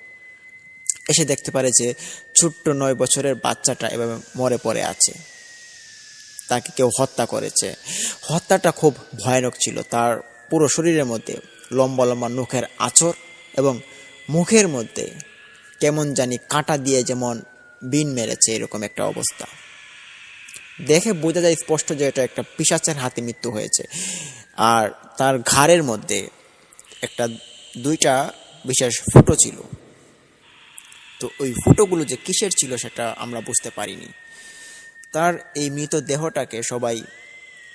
এসে দেখতে পারে যে ছোট্ট 9 বছরের বাচ্চাটা এভাবে মরে পড়ে আছে, তাকে কেউ হত্যা করেছে। হত্যাটা খুব ভয়ানক ছিল। তার পুরো শরীরের মধ্যে লম্বা লম্বা নখের আঁচড় এবং মুখের মধ্যে কেমন জানি কাঁটা দিয়ে যেমন বিন মেরেছে, এরকম একটা অবস্থা। দেখে বোঝা যায় স্পষ্ট যে এটা একটা পিশাচের হাতে মৃত্যু হয়েছে। আর তার ঘাড়ের মধ্যে একটা 2টা বিশেষ ফুটো ছিল। তো ওই ফুটোগুলো যে কিসের ছিল সেটা আমরা বুঝতে পারিনি। তার এই মৃত দেহটাকে সবাই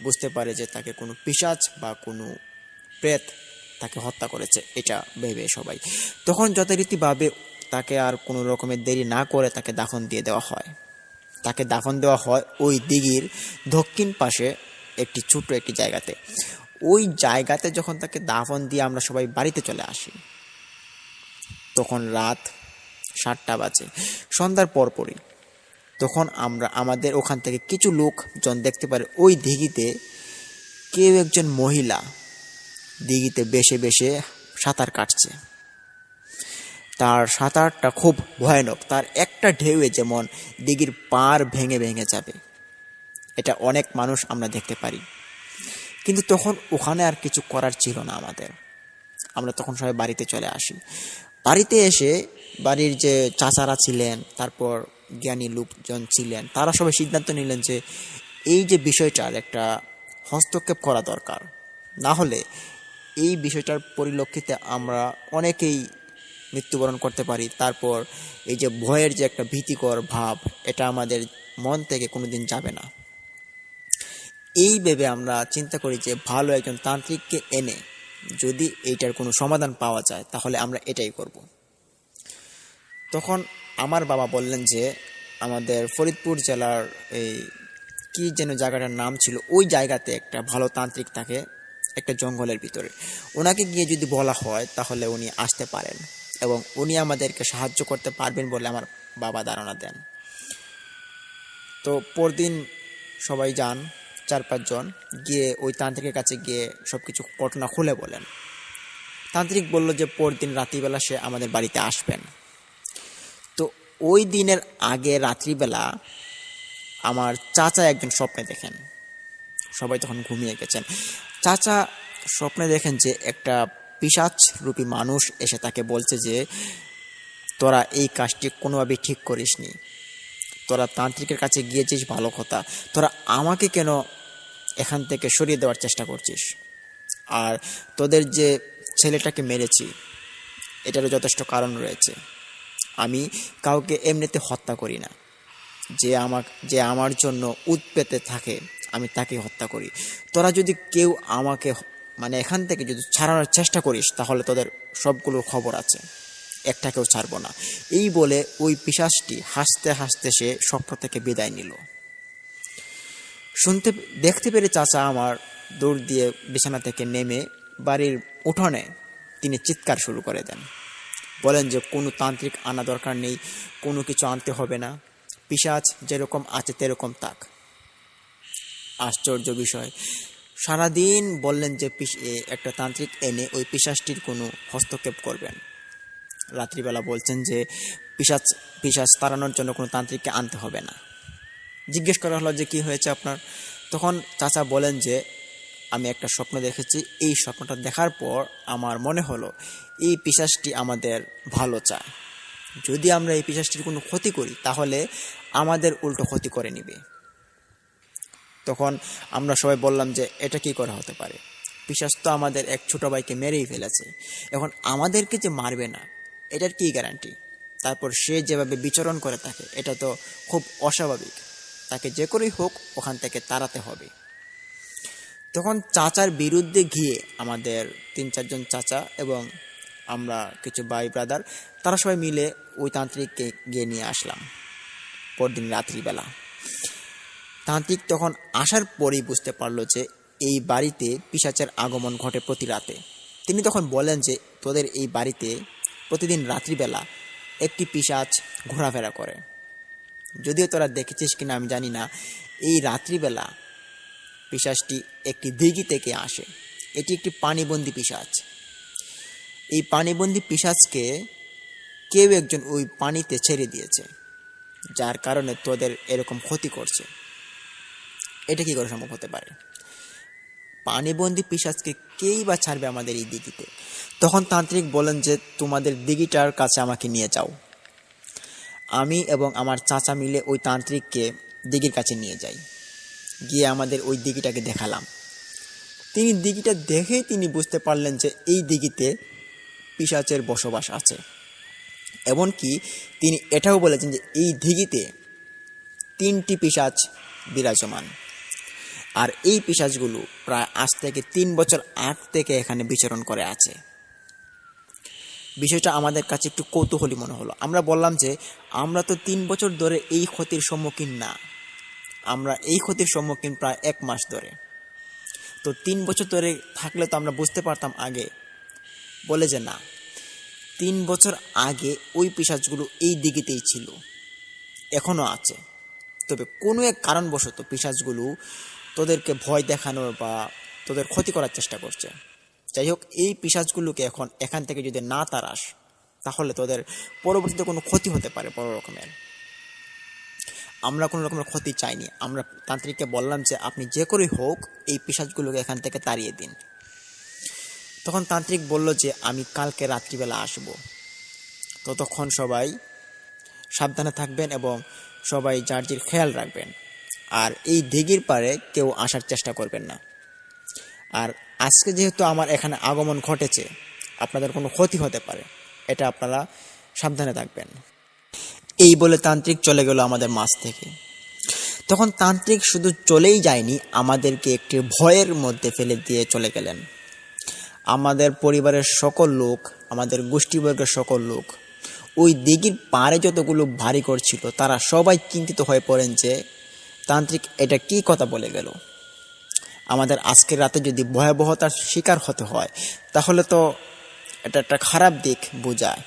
বুঝতে পারে যে তাকে কোনো পিশাচ বা কোনো প্রেত তাকে হত্যা করেছে, এটা ভেবে সবাই। তখন যথারীতিভাবে তাকে আর কোনো রকমের দেরি না করে তাকে দাফন দিয়ে দেওয়া হয়। তাকে দাফন দেওয়া হয় ওই দিঘির দক্ষিণ পাশে একটি ছোট্ট একটি জায়গাতে। ওই জায়গাতে যখন তাকে দাফন দিয়ে আমরা সবাই বাড়িতে চলে আসি, তখন রাত 7টা বাজে, সন্ধ্যার পরপরই। তখন আমরা আমাদের ওখান থেকে কিছু লোকজন দেখতে পারে ওই দিঘিতে কেউ একজন মহিলা দিঘিতে বেশে বেশে সাঁতার কাটছে। তার সাঁতারটা খুব ভয়ানক। তার একটা ঢেউয়ে যেমন দিঘির পাড় ভেঙে ভেঙে যাবে, এটা অনেক মানুষ আমরা দেখতে পারি। কিন্তু তখন ওখানে আর কিছু করার ছিল না আমাদের। আমরা তখন সবাই বাড়িতে চলে আসি। বাড়িতে এসে বাড়ির যে চাচারা ছিলেন, তারপর জ্ঞানী লোকজন ছিলেন, তারা সবাই সিদ্ধান্ত নিলেন যে এই যে বিষয়টার একটা হস্তক্ষেপ করা দরকার। না হলে এই বিষয়টার পরিলক্ষিতে আমরা অনেকেই মৃত্যুবরণ করতে পারি। তারপর এই যে ভয়ের যে একটা ভীতিকর ভাব, এটা আমাদের মন থেকে কোনোদিন যাবে না। এই ভেবে আমরা চিন্তা করি যে ভালো একজন তান্ত্রিককে এনে যদি এইটার কোনো সমাধান পাওয়া যায় তাহলে আমরা এটাই করব। তখন আমার বাবা বললেন যে আমাদের ফরিদপুর জেলার এই কি যেন জায়গাটার নাম ছিল, ওই জায়গাতে একটা ভালো তান্ত্রিক থাকে একটা জঙ্গলের ভিতরে। ওনাকে গিয়ে যদি বলা হয় তাহলে উনি আসতে পারেন এবং উনি আমাদেরকে সাহায্য করতে পারবেন বলে আমার বাবা ধারণা দেন। তো পরদিন সবাই যান, 4-5 জন গিয়ে ওই তান্ত্রিকের কাছে গিয়ে সবকিছু ঘটনা খুলে বলেন। তান্ত্রিক বলল যে পরদিন রাত্রিবেলা সে আমাদের বাড়িতে আসবেন। তো ওই দিনের আগে রাত্রিবেলা আমার চাচা একজন স্বপ্নে দেখেন। সবাই তখন ঘুমিয়ে গেছেন। চাচা স্বপ্নে দেখেন যে একটা পিশাচ রূপী মানুষ এসে তাকে বলছে যে তোরা এই কাজটি কোনোভাবেই ঠিক করিসনি, তোরা তান্ত্রিকের কাছে গিয়েছিস ভালো কথা, তোরা আমাকে কেন এখান থেকে সরিয়ে দেওয়ার চেষ্টা করছিস? আর তোদের যে ছেলেটাকে মেরেছি এটারও যথেষ্ট কারণ রয়েছে। আমি কাউকে এমনিতে হত্যা করি না, যে আমার জন্য উৎপেতে থাকে আমি তাকে হত্যা করি। তোরা যদি কেউ আমাকে মানে এখান থেকে যদি ছাড়ানোর চেষ্টা করিস তাহলে তোদের সবগুলোর খবর আছে, একটাকেও ছাড়বো না। এই বলে ওই পিশাচটি হাসতে হাসতে সে স্বপ্ন থেকে বিদায় নিল। দেখতে পেরে চাচা আমার দৌড় দিয়ে বিছানা থেকে নেমে বাড়ির উঠোনে তিনি চিৎকার শুরু করে দেন। বলেন যে কোনো তান্ত্রিক আনা দরকার নেই, কোনো কিছু আনতে হবে না, পিশাচ যেরকম আছে তেরকম থাক। আশ্চর্য বিষয়, সারাদিন বললেন যে একটা তান্ত্রিক এনে ওই পিশাচটির কোনো হস্তক্ষেপ করবেন। রাত্রিবেলা বলছেন যে পিশাচ তাড়ানোর জন্য কোনো তান্ত্রিককে আনতে হবে না। জিজ্ঞেস করা হলো যে কি হয়েছে আপনার? তখন চাচা বলেন যে আমি একটা স্বপ্ন দেখেছি, এই স্বপ্নটা দেখার পর আমার মনে হলো এই পিশাচটি আমাদের ভালো চায়। যদি আমরা এই পিশাচটির কোনো ক্ষতি করি তাহলে আমাদের উল্টো ক্ষতি করে নিবে। তখন আমরা সবাই বললাম যে এটা কি করা হতে পারে? পিশাচ তো আমাদের এক ছোট ভাইকে মেরেই ফেলেছে, এখন আমাদেরকে যে মারবে না এটার কি গ্যারান্টি? তারপর সে যেভাবে বিচরণ করে থাকে এটা তো খুব অস্বাভাবিক, তাকে যে করেই হোক ওখান থেকে তাড়াতে হবে। তখন চাচার বিরুদ্ধে গিয়ে আমাদের 3-4 জন চাচা এবং আমরা কিছু ভাই ব্রাদার তারা সবাই মিলে ওই তান্ত্রিককে গিয়ে নিয়ে আসলাম পরদিন রাত্রিবেলা। তান্ত্রিক তখন আসার পরেই বুঝতে পারলো যে এই বাড়িতে পিশাচের আগমন ঘটে প্রতি রাতে। তিনি তখন বলেন যে তোদের এই বাড়িতে প্রতিদিন রাত্রিবেলা একটি পিশাচ ঘোরাফেরা করে। যদিও তোরা দেখেছিস কিনা আমি জানি না, এই রাত্রিবেলা পিশাচটি একটি দিঘি থেকে আসে। এটি একটি পানিবন্দী পিশাচ। এই পানিবন্দী পিশাচকে কেউ একজন ওই পানিতে ছেড়ে দিয়েছে, যার কারণে তোদের এরকম ক্ষতি করছে। এটা কি করে সম্ভব হতে পারে? পানিবন্দী পিশাচকে কেই বা ছাড়বে আমাদের এই দিঘিতে? তখন তান্ত্রিক বলেন যে তোমাদের দিঘিটার কাছে আমাকে নিয়ে যাও। আমি এবং আমার চাচা মিলে ওই তান্ত্রিককে দিঘির কাছে নিয়ে যাই। গিয়ে আমাদের ওই দিঘিটাকে দেখালাম। তিনি দিঘিটা দেখে তিনি বুঝতে পারলেন যে এই দিঘিতে পিশাচের বসবাস আছে। এমনকি তিনি এটাও বলেছেন যে এই দিঘিতে 3টি পিশাচ বিরাজমান, আর এই পিশাচগুলো প্রায় আজ থেকে 3 বছর আগ থেকে এখানে বিচরণ করে আছে। বিষয়টা আমাদের কাছে একটু কৌতূহলী মনে হলো। আমরা বললাম যে আমরা তো 3 বছর ধরে এই ক্ষতির সম্মুখীন না, আমরা এই ক্ষতির সম্মুখীন প্রায় 1 মাস ধরে। তো 3 বছর ধরে থাকলে তো আমরা বুঝতে পারতাম আগে। বলে যে না, 3 বছর আগে ওই পিশাচগুলো এই দিঘিতেই ছিল, এখনো আছে। তবে কোনো এক কারণবশত পিশাচগুলো তোদেরকে ভয় দেখানোর বা তোদের ক্ষতি করার চেষ্টা করছে। যাই হোক, এই পিশাচগুলোকে এখন এখান থেকে যদি না তাড়াস তাহলে তোদের পরবর্তীতে কোনো ক্ষতি হতে পারে বড় রকমের। আমরা কোনো রকমের ক্ষতি চাইনি। আমরা তান্ত্রিককে বললাম যে আপনি যে করেই হোক এই পিশাচগুলোকে এখান থেকে তাড়িয়ে দিন। তখন তান্ত্রিক বলল যে আমি কালকে রাত্রিবেলা আসব, ততক্ষণ সবাই সাবধানে থাকবেন এবং সবাই যার খেয়াল রাখবেন, আর এই দিঘির পাড়ে কেউ আসার চেষ্টা করবেন না। আর আজকে যেহেতু আমার এখানে আগমন ঘটেছে, আপনাদের কোনো ক্ষতি হতে পারে, এটা আপনারা সাবধানে থাকবেন। এই বলে তান্ত্রিক চলে গেল আমাদের মাঝ থেকে। তখন তান্ত্রিক শুধু চলেই যায়নি, আমাদেরকে একটি ভয়ের মধ্যে ফেলে দিয়ে চলে গেলেন। আমাদের পরিবারের সকল লোক, আমাদের গোষ্ঠীবর্গের সকল লোক, ওই দিঘির পাড়ে যতগুলো ভারী করছিল তারা সবাই চিন্তিত হয়ে পড়েন যে তান্ত্রিক এটা কি কথা বলে গেল। আমাদের আজকের রাতে যদি ভয়াবহতার শিকার হতে হয় তাহলে তো এটা একটা খারাপ দিক বোঝায়।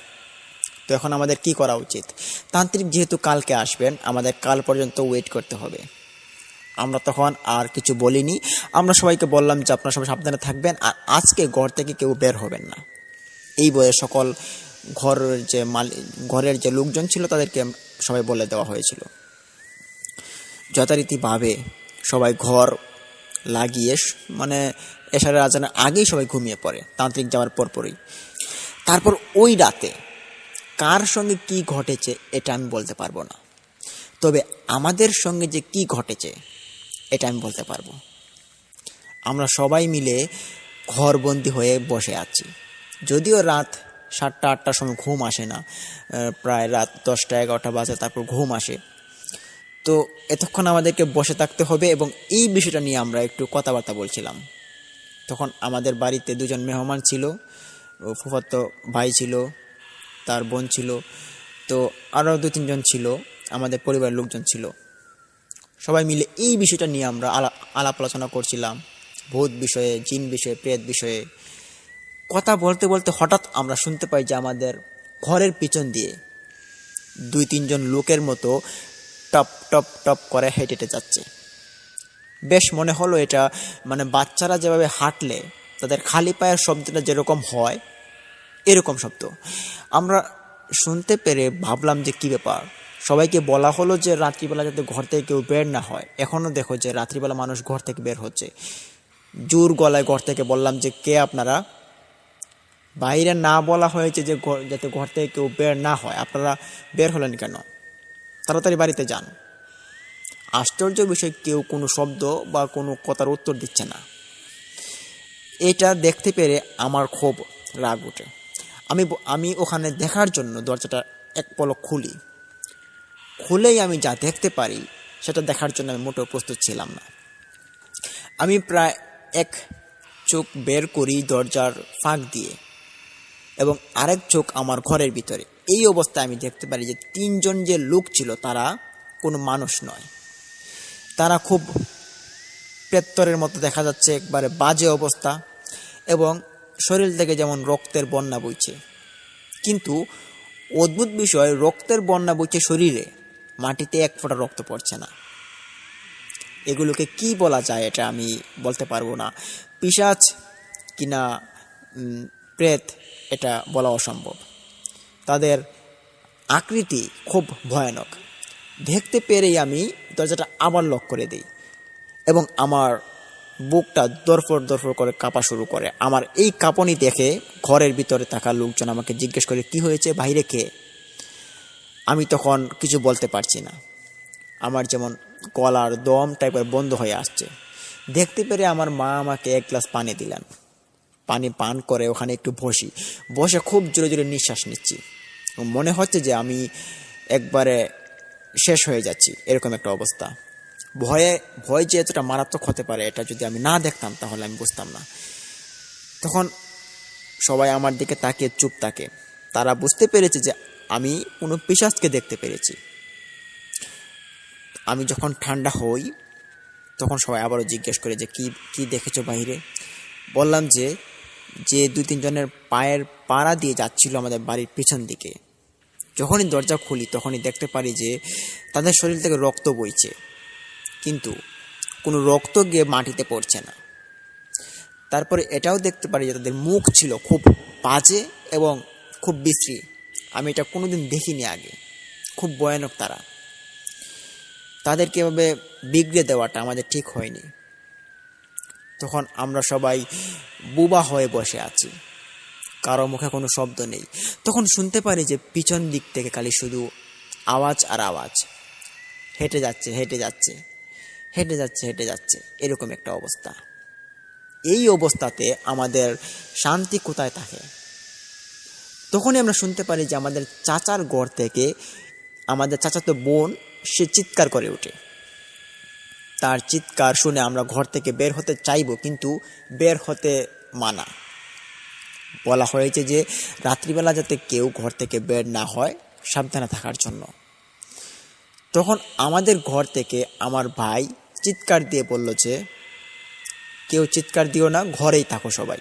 তো এখন আমাদের কি করা উচিত? তান্ত্রিক যেহেতু কালকে আসবেন, আমাদের কাল পর্যন্ত ওয়েট করতে হবে। আমরা তখন আর কিছু বলিনি, আমরা সবাইকে বললাম যে আপনারা সবাই সাবধানে থাকবেন, আর আজকে ঘর থেকে কেউ বের হবেন না। এই বয়ে সকল ঘরের যে লোকজন ছিল তাদেরকে সবাই বলে দেওয়া হয়েছিল। যথারীতিভাবে সবাই ঘর লাগিয়ে এশারের আজানের আগেই সবাই ঘুমিয়ে পড়ে, তান্ত্রিক যাওয়ার পরপরই। তারপর ওই রাতে কার সঙ্গে কি ঘটেছে এটা আমি বলতে পারবো না, তবে আমাদের সঙ্গে যে কি ঘটেছে এটা আমি বলতে পারবো। আমরা সবাই মিলে ঘরবন্দি হয়ে বসে আছি। যদিও রাত 7টা-8টার সময় ঘুম আসে না, প্রায় রাত 10টা-11টা বাজে তারপর ঘুম আসে। তো এতক্ষণ আমাদেরকে বসে থাকতে হবে এবং এই বিষয়টা নিয়ে আমরা একটু কথাবার্তা বলছিলাম। তখন আমাদের বাড়িতে 2জন মেহমান ছিল, ফুফাতো ভাই ছিল, তার বোন ছিল, তো আরও 2-3জন ছিল, আমাদের পরিবারের লোকজন ছিল। সবাই মিলে এই বিষয়টা নিয়ে আমরা আলাপ আলোচনা করছিলাম, ভূত বিষয়ে, জিন বিষয়ে, প্রেত বিষয়ে। কথা বলতে বলতে হঠাৎ আমরা শুনতে পাই যে আমাদের ঘরের পিছন দিয়ে 2-3জন লোকের মতো টপ টপ টপ করে হেঁটে হেঁটে যাচ্ছে। বেশ মনে হলো এটা বাচ্চারা যেভাবে হাঁটলে তাদের খালি পায়ের শব্দটা যেরকম হয় এরকম শব্দ। আমরা শুনতে পেরে ভাবলাম যে কি ব্যাপার। সবাইকে বলা হলো যে রাত্রিবেলা যাতে ঘর থেকে কেউ বের না হয়। এখনও দেখো যে রাত্রিবেলা মানুষ ঘর থেকে বের হচ্ছে। জোর গলায় ঘর থেকে বললাম যে কে আপনারা? বাইরে না বলা হয়েছে যে যাতে ঘর থেকে কেউ বের না হয়, আপনারা বের হলেন কেন? তাড়াতাড়ি বাড়িতে যান। আশ্চর্য বিষয়, কেউ কোনো শব্দ বা কোনো কথার উত্তর দিচ্ছে না। এটা দেখতে পেরে আমার খুব রাগ ওঠে। আমি ওখানে দেখার জন্য দরজাটা এক পলক খুলেই আমি যা দেখতে পারি সেটা দেখার জন্য আমি মোটেও প্রস্তুত ছিলাম না। আমি প্রায় এক চোখ বের করি দরজার ফাঁক দিয়ে এবং আরেক চোখ আমার ঘরের ভিতরে। এই অবস্থায় আমি দেখতে পারি যে 3জন যে লোক ছিল তারা কোনো মানুষ নয়, তারা খুব প্রেত্তরের মতো দেখা যাচ্ছে, একবারে বাজে অবস্থা, এবং শরীর থেকে যেমন রক্তের বন্যা বইছে। কিন্তু অদ্ভুত বিষয়, রক্তের বন্যা বইছে শরীরে, মাটিতে এক ফোঁটা রক্ত পড়ছে না। এগুলোকে কি বলা যায় এটা আমি বলতে পারবো না। পিশাচ কিনা প্রেত এটা বলা অসম্ভব। তাদের আকৃতি খুব ভয়ানক। দেখতে পেরেই আমি দরজাটা আবার লক করে দিই এবং আমার বুকটা দরফর দরফর করে কাঁপা শুরু করে। আমার এই কাঁপনি দেখে ঘরের ভিতরে থাকা লোকজন আমাকে জিজ্ঞেস করে কি হয়েছে, বাইরে কে? আমি তখন কিছু বলতে পারছি না, আমার যেমন গলার দম টাইপের বন্ধ হয়ে আসছে। দেখতে পেরে আমার মা আমাকে 1 গ্লাস পানি দিলেন। পানি পান করে ওখানে একটু বসে খুব জোরে জোরে নিঃশ্বাস নিচ্ছি। মনে হচ্ছে যে আমি একবারে শেষ হয়ে যাচ্ছি, এরকম একটা অবস্থা। ভয় যে এতটা মারাত্মক হতে পারে এটা যদি আমি না দেখতাম তাহলে আমি বুঝতাম না। তখন সবাই আমার দিকে তাকিয়ে চুপ থাকে। তারা বুঝতে পেরেছে যে আমি কোনো পিশাচকে দেখতে পেরেছি। আমি যখন ঠান্ডা হই তখন সবাই আবারও জিজ্ঞেস করে যে কি দেখেছো বাইরে? বললাম যে 2-3 জনের পায়ের পাড়া দিয়ে যাচ্ছিল আমাদের বাড়ির পিছন দিকে। যখনই দরজা খুলি তখনই দেখতে পারি যে তাদের শরীর থেকে রক্ত বইছে, কিন্তু কোনো রক্ত গিয়ে মাটিতে পড়ছে না। তারপরে এটাও দেখতে পারি যে তাদের মুখ ছিল খুব বাজে এবং খুব বিশ্রী। আমি এটা কোনোদিন দেখিনি আগে। খুব ভয়ানক তারা। তাদেরকে এভাবে বিগড়ে দেওয়াটা আমাদের ঠিক হয়নি। তখন আমরা সবাই বুবা হয়ে বসে আছি, কারো মুখে কোনো শব্দ নেই। তখন শুনতে পারি যে পিছন দিক থেকে খালি শুধু আওয়াজ আর আওয়াজ, হেঁটে যাচ্ছে, এরকম একটা অবস্থা। এই অবস্থাতে আমাদের শান্তি কোথায় থাকে? তখনই আমরা শুনতে পারি যে আমাদের চাচার ঘর থেকে আমাদের চাচাতো বোন সে চিৎকার করে ওঠে। তার চিৎকার শুনে আমরা ঘর থেকে বের হতে চাইব, কিন্তু বের হতে মানা। বলা হয়েছে যে রাত্রিবেলা যাতে কেউ ঘর থেকে বের না হয়, সাবধানে থাকার জন্য। তখন আমাদের ঘর থেকে আমার ভাই চিৎকার দিয়ে বলল যে কেউ চিৎকার দিও না, ঘরেই থাকো সবাই।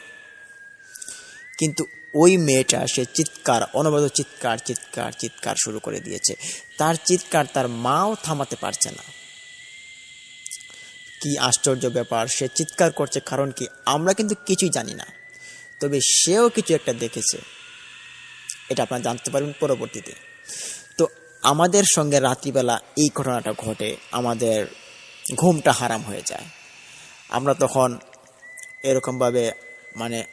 কিন্তু ওই মেয়েটা সে চিৎকার, অনবরত চিৎকার চিৎকার চিৎকার শুরু করে দিয়েছে। তার চিৎকার তার মাও থামাতে পারছে না। কি আশ্চর্য ব্যাপার, সে চিৎকার করছে কারণ কি আমরা কিন্তু কিছুই জানি না, তবে সেও কিছু একটা দেখেছে। এটা আপনারা জানতে পারবেন পরবর্তীতে। তো আমাদের সঙ্গে রাত্রিবেলা এই ঘটনাটা ঘটে, আমাদের ঘুমটা হারাম হয়ে যায়। আমরা তখন এরকমভাবে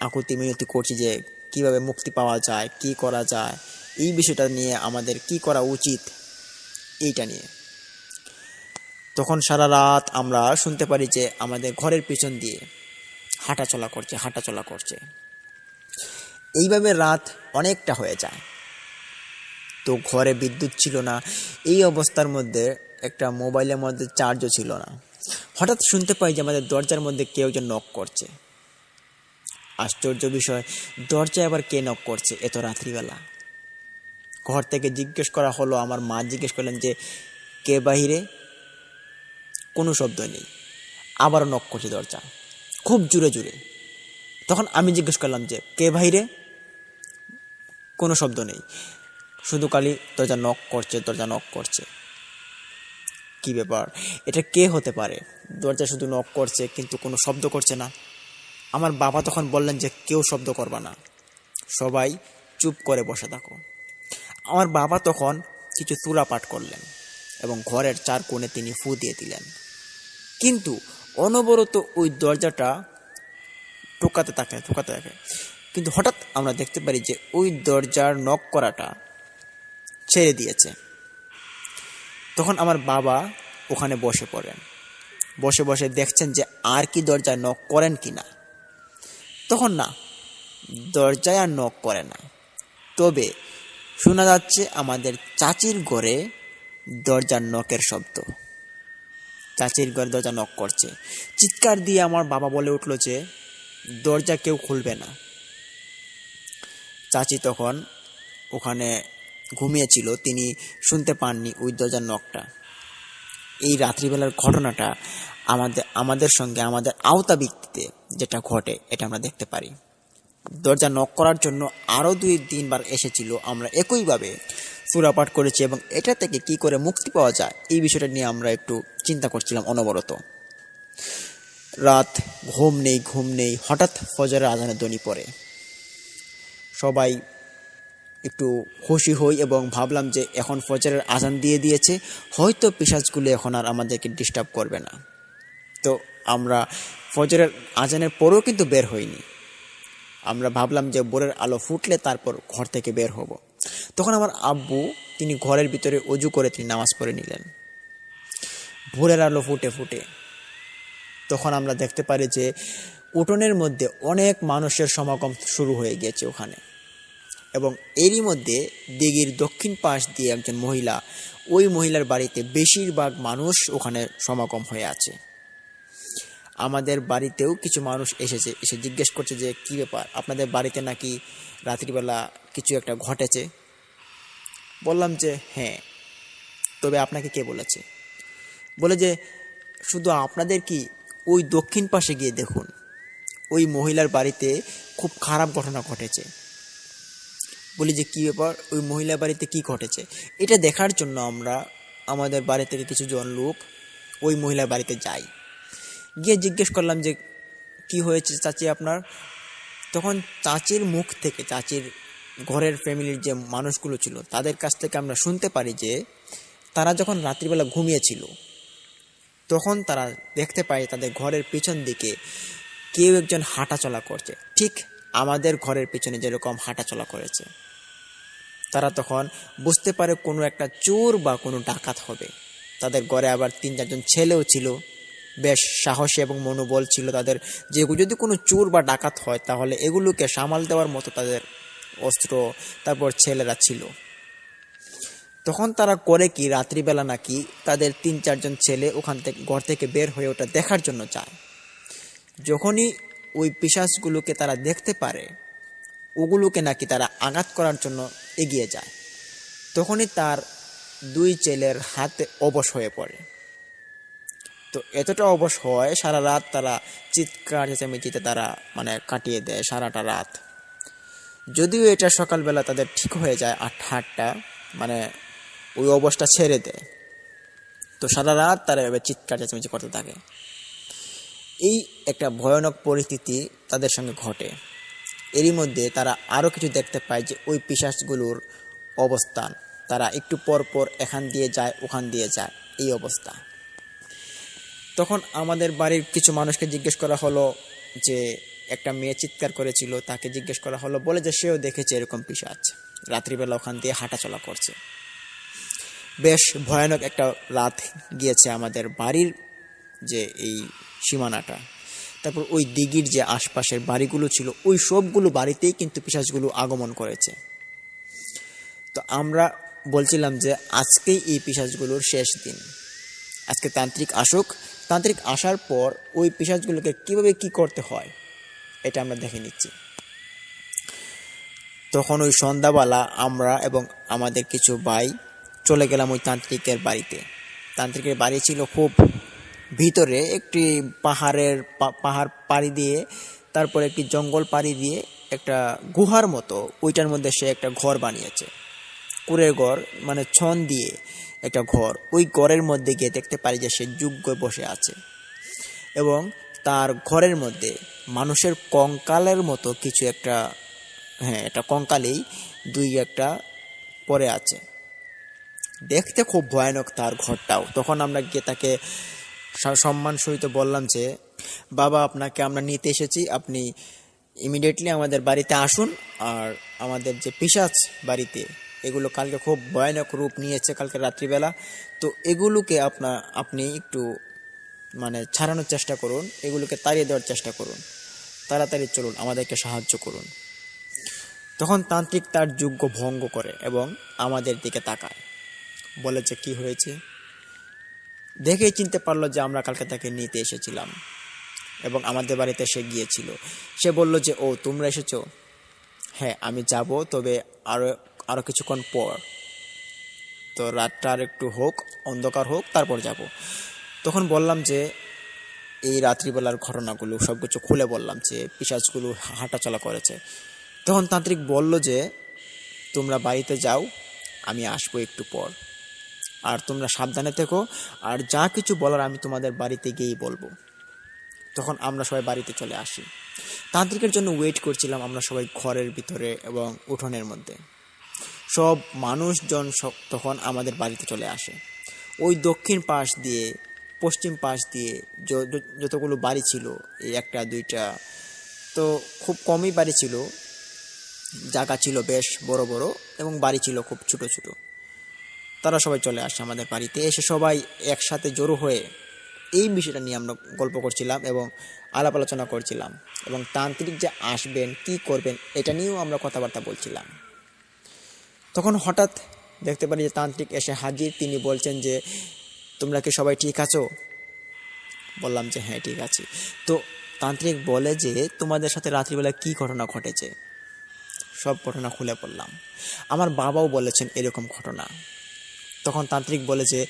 আকুতি মিনতি করছি যে কিভাবে মুক্তি পাওয়া যায়, কি করা যায়, এই বিষয়টা নিয়ে আমাদের কি করা উচিত, এইটা নিয়ে। তখন সারা রাত আমরা শুনতে পারি যে আমাদের ঘরের পিছন দিয়ে হাঁটাচলা করছে। এইভাবে রাত অনেকটা হয়ে যায়। তো ঘরে বিদ্যুৎ ছিল না, এই অবস্থার মধ্যে একটা মোবাইলের মধ্যে চার্জও ছিল না। হঠাৎ শুনতে পাই যে আমাদের দরজার মধ্যে কেউ যেন নক করছে। আশ্চর্য বিষয়, দরজায় আবার কে নক করছে এত রাত্রিবেলা? ঘর থেকে জিজ্ঞেস করা হলো, আমার মা জিজ্ঞেস করলেন যে কে বাহিরে? কোনো শব্দ নেই। আবারও নক করছে দরজা, খুব জোরে জোরে। তখন আমি জিজ্ঞেস করলাম যে কে বাহিরে? কোনো শব্দ নেই, শুধু খালি দরজা নক করছে। কি ব্যাপার, এটা কে হতে পারে? দরজা শুধু নক করছে কিন্তু কোনো শব্দ করছে না। আমার বাবা তখন বললেন যে কেউ শব্দ করবা না, সবাই চুপ করে বসে থাকো। আমার বাবা তখন কিছু সূরা পাঠ করলেন এবং ঘরের চার কোণে তিনি ফু দিয়ে দিলেন। কিন্তু অনবরত ওই দরজাটা টোকাতে থাকে। কিন্তু হঠাৎ আমরা দেখতে পারি যে ওই দরজার নক করাটা ছেড়ে দিয়েছে। তখন আমার বাবা ওখানে বসে পড়েন, বসে দেখছেন যে আর কি দরজায় নক করেন কিনা। তখন না, দরজায় আর নক করে না, তবে শোনা যাচ্ছে আমাদের চাচির ঘরে দরজার নকের শব্দ। চাচির ঘরে দরজা নক করছে। চিৎকার দিয়ে আমার বাবা বলে উঠল যে দরজা কেউ খুলবে না। চাচি তখন ওখানে ঘুমিয়েছিল, তিনি শুনতে পাননি ওই দরজার নকটা। এই রাত্রিবেলার ঘটনাটা আমাদের সঙ্গে আমাদের আওতা ভিত্তিতে যেটা ঘটে এটা আমরা দেখতে পারি। দরজা নক করার জন্য আরও 2-3 বার এসেছিল। আমরা একইভাবে সূরা পাঠ করেছি এবং এটা থেকে কি করে মুক্তি পাওয়া যায় এই বিষয়টা নিয়ে আমরা একটু চিন্তা করছিলাম অনবরত। রাত ঘুম নেই, হঠাৎ ফজরের আজানের ধ্বনি পড়ে। সবাই একটু খুশি হই এবং ভাবলাম যে এখন ফজরের আজান দিয়ে দিয়েছে, হয়তো পিশাচগুলো এখন আর আমাদেরকে ডিস্টার্ব করবে না। তো আমরা ফজরের আজানের পরেও কিন্তু বের হইনি। আমরা ভাবলাম যে ভোরের আলো ফুটলে তারপর ঘর থেকে বের হব। তখন আমার আব্বু তিনি ঘরের ভিতরে অজু করে তিনি নামাজ পড়ে নিলেন। ভোরের আলো ফুটে তখন আমরা দেখতে পারি যে উঠোনের মধ্যে অনেক মানুষের সমাগম শুরু হয়ে গেছে ওখানে। এবং এরই মধ্যে দিঘির দক্ষিণ পাশ দিয়ে একজন মহিলা, ওই মহিলার বাড়িতে বেশিরভাগ মানুষ ওখানে সমাগম হয়ে আছে। আমাদের বাড়িতেও কিছু মানুষ এসে জিজ্ঞেস করছে যে কি ব্যাপার, আপনাদের বাড়িতে নাকি রাত্রিবেলা কিছু একটা ঘটেছে। বললাম যে হ্যাঁ, তবে আপনাকে কে বলেছে? বলে যে শুধু আপনাদের কি, ওই দক্ষিণ পাশে গিয়ে দেখুন, ওই মহিলার বাড়িতে খুব খারাপ ঘটনা ঘটেছে। বলি যে কি ব্যাপার, ওই মহিলার বাড়িতে কি ঘটেছে? এটা দেখার জন্য আমরা আমাদের বাড়ি থেকে কিছু জন লোক ওই মহিলার বাড়িতে যাই। গিয়ে জিজ্ঞেস করলাম যে কি হয়েছে চাচি আপনার? তখন চাচির মুখ থেকে, চাচির ঘরের ফ্যামিলির যে মানুষগুলো ছিল তাদের কাছ থেকে আমরা শুনতে পারি যে তারা যখন রাত্রিবেলা ঘুমিয়েছিল তখন তারা দেখতে পায় তাদের ঘরের পিছন দিকে কেউ একজন হাঁটাচলা করছে, ঠিক আমাদের ঘরের পিছনে যেরকম হাঁটাচলা করেছে। তারা তখন বুঝতে পারে কোনো একটা চোর বা কোনো ডাকাত হবে। তাদের ঘরে আবার 3-4 জন ছেলেও ছিল, বেশ সাহসী এবং মনোবল ছিল তাদের, যে যদি কোনো চোর বা ডাকাত হয় তাহলে এগুলোকে সামাল দেওয়ার মতো তাদের অস্ত্র তারপর ছেলেরা ছিল। তখন তারা করে কি, রাত্রিবেলা নাকি তাদের 3-4 জন ছেলে ওখান থেকে ঘর থেকে বের হয়ে ওটা দেখার জন্য যায়। যখনই ওই পিশাচগুলোকে তারা দেখতে পারে, ওগুলোকে নাকি তারা আঘাত করার জন্য এগিয়ে যায়। তখনই তার 2 ছেলের হাতে অবশ হয়ে পড়ে। তো এতটা অবশ হয়, সারা রাত তারা চিৎকার চেঁচামেচিতে তারা কাটিয়ে দেয় সারাটা রাত। যদিও এটা সকালবেলা তাদের ঠিক হয়ে যায়, 8টা ওই অবস্থা ছেড়ে দেয়। তো সারা রাত তারা এভাবে চিৎকার চেঁচামেচি করতে থাকে। এই একটা ভয়ানক পরিস্থিতি তাদের সঙ্গে ঘটে। এরই মধ্যে তারা আরও কিছু দেখতে পায় যে ওই পিশাচগুলোর অবস্থান, তারা একটু পর পর এখান দিয়ে যায় ওখান দিয়ে যায়, এই অবস্থা। তখন আমাদের বাড়ির কিছু মানুষকে জিজ্ঞেস করা হলো, যে একটা মেয়ে চিৎকার করেছিল, তাকে জিজ্ঞেস করা হলো, বলে যে সেও দেখেছে এরকম পিশাচ রাত্রিবেলা ওখান দিয়ে হাঁটাচলা করছে। বেশ ভয়ানক একটা রাত গিয়েছে আমাদের বাড়ির যে এই সীমানাটা। তারপর ওই দিঘির যে আশপাশের বাড়িগুলো ছিল, ওই সবগুলো বাড়িতেই কিন্তু পিশাচগুলো আগমন করেছে। তো আমরা বলছিলাম যে আজকেই এই পিশাচগুলোর শেষ দিন, আজকে তান্ত্রিক আসুক, তান্ত্রিক আসার পর ওই পিশাচগুলোকে কিভাবে কি করতে হয় এটা আমরা দেখে নিচ্ছি। তখন ওই সন্ধ্যাবেলা আমরা এবং আমাদের কিছু ভাই চলে গেলাম ওই তান্ত্রিকের বাড়িতে। তান্ত্রিকের বাড়ি ছিল খুব ভিতরে, একটি পাহাড় পাড়ি দিয়ে, তারপর একটি জঙ্গল পাড়ি দিয়ে একটা গুহার মতো, ওইটার মধ্যে সে একটা ঘর বানিয়েছে, কুড়ের ঘর, ছন দিয়ে একটা ঘর। ওই ঘরের মধ্যে গিয়ে দেখতে পারি যে সে যজ্ঞ বসে আছে, এবং তার ঘরের মধ্যে মানুষের কঙ্কালের মতো কিছু একটা, এটা কঙ্কালেই 2-1টা পড়ে আছে। দেখতে খুব ভয়ানক তার ঘরটাও। তখন আমরা গিয়ে তাকে সম্মান সহিত বললাম যে, বাবা, আপনাকে আমরা নিতে এসেছি, আপনি ইমিডিয়েটলি আমাদের বাড়িতে আসুন। আর আমাদের যে পিশাচ বাড়িতে, এগুলো কালকে খুব ভয়ানক রূপ নিয়েছে কালকে রাত্রিবেলা, তো এগুলোকে আপনি একটু ছাড়ানোর চেষ্টা করুন, এগুলোকে তাড়িয়ে দেওয়ার চেষ্টা করুন, তাড়াতাড়ি চলুন, আমাদেরকে সাহায্য করুন। তখন তান্ত্রিক তার যজ্ঞ ভঙ্গ করে এবং আমাদের দিকে তাকায়, বলে যে কি হয়েছে। দেখেই চিনতে পারলো যে আমরা কালকে তাকে নিতে এসেছিলাম এবং আমাদের বাড়িতে সে গিয়েছিল। সে বলল যে, ও তোমরা এসেছো, হ্যাঁ আমি যাব, তবে আরো কিছুক্ষণ পর, তো রাতটা আর একটু হোক, অন্ধকার হোক, তারপর যাব। তখন বললাম যে এই রাত্রিবেলার ঘটনাগুলো সবকিছু খুলে বললাম, যে পিশাচগুলো হাঁটাচলা করেছে। তখন তান্ত্রিক বলল যে, তোমরা বাড়িতে যাও, আমি আসবো একটু পর, আর তোমরা সাবধানে থেকো, আর যা কিছু বলার আমি তোমাদের বাড়িতে গিয়েই বলবো। তখন আমরা সবাই বাড়িতে চলে আসি। তান্ত্রিকের জন্য ওয়েট করছিলাম আমরা সবাই ঘরের ভিতরে এবং উঠোনের মধ্যে। সব মানুষজন তখন আমাদের বাড়িতে চলে আসে। ওই দক্ষিণ পাশ দিয়ে, পশ্চিম পাশ দিয়ে যতগুলো বাড়ি ছিল, এই 1-2টা, তো খুব কমই বাড়ি ছিল, জায়গা ছিল বেশ বড় বড় এবং বাড়ি ছিল খুব ছোট ছোট। তারা সবাই চলে আসে আমাদের বাড়িতে। এসে সবাই একসাথে জড়ো হয়ে এই বিষয়টা নিয়ে আমরা গল্প করছিলাম এবং আলাপ আলোচনা করছিলাম, এবং তান্ত্রিক যে আসবেন, কি করবেন, এটা নিয়েও আমরা কথাবার্তা বলছিলাম। তখন হঠাৎ দেখতে পারি যে তান্ত্রিক এসে হাজির। তিনি বলছেন যে, তোমরা কি সবাই ঠিক আছো? বললাম যে হ্যাঁ ঠিক আছি। তো তান্ত্রিক বলে যে, তোমাদের সাথে রাত্রিবেলা কি ঘটনা ঘটেছে? সব ঘটনা খুলে বললাম। আমার বাবাও বলেছেন এরকম ঘটনা। তখন তান্ত্রিক বলে যে,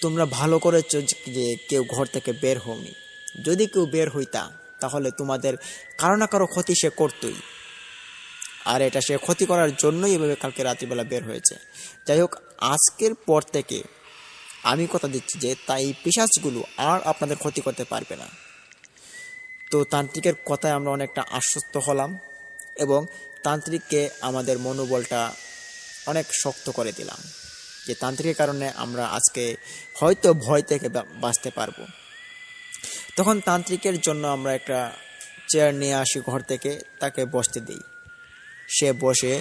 তোমরা ভালো করেছো যে কেউ ঘর থেকে বের হওনি। যদি কেউ বের হইতা তাহলে তোমাদের কারো না কারো ক্ষতি সে করতই, আর এটা সে ক্ষতি করার জন্যই এভাবে কালকে রাত্রিবেলা বের হয়েছে। যাই হোক, আজকের পর থেকে আমি কথা দিচ্ছি যে তাই পিশাচগুলো আর আপনাদের ক্ষতি করতে পারবে না। তো তান্ত্রিকের কথায় আমরা অনেকটা আশ্বস্ত হলাম এবং তান্ত্রিককে আমাদের মনোবলটা অনেক শক্ত করে দিলাম, যে তান্ত্রিকের কারণে আমরা আজকে হয়তো ভয় থেকে বাঁচতে পারবো। তখন তান্ত্রিকের জন্য আমরা একটা চেয়ার নিয়ে আসি ঘর থেকে, তাকে বসতে দিই। সে বসে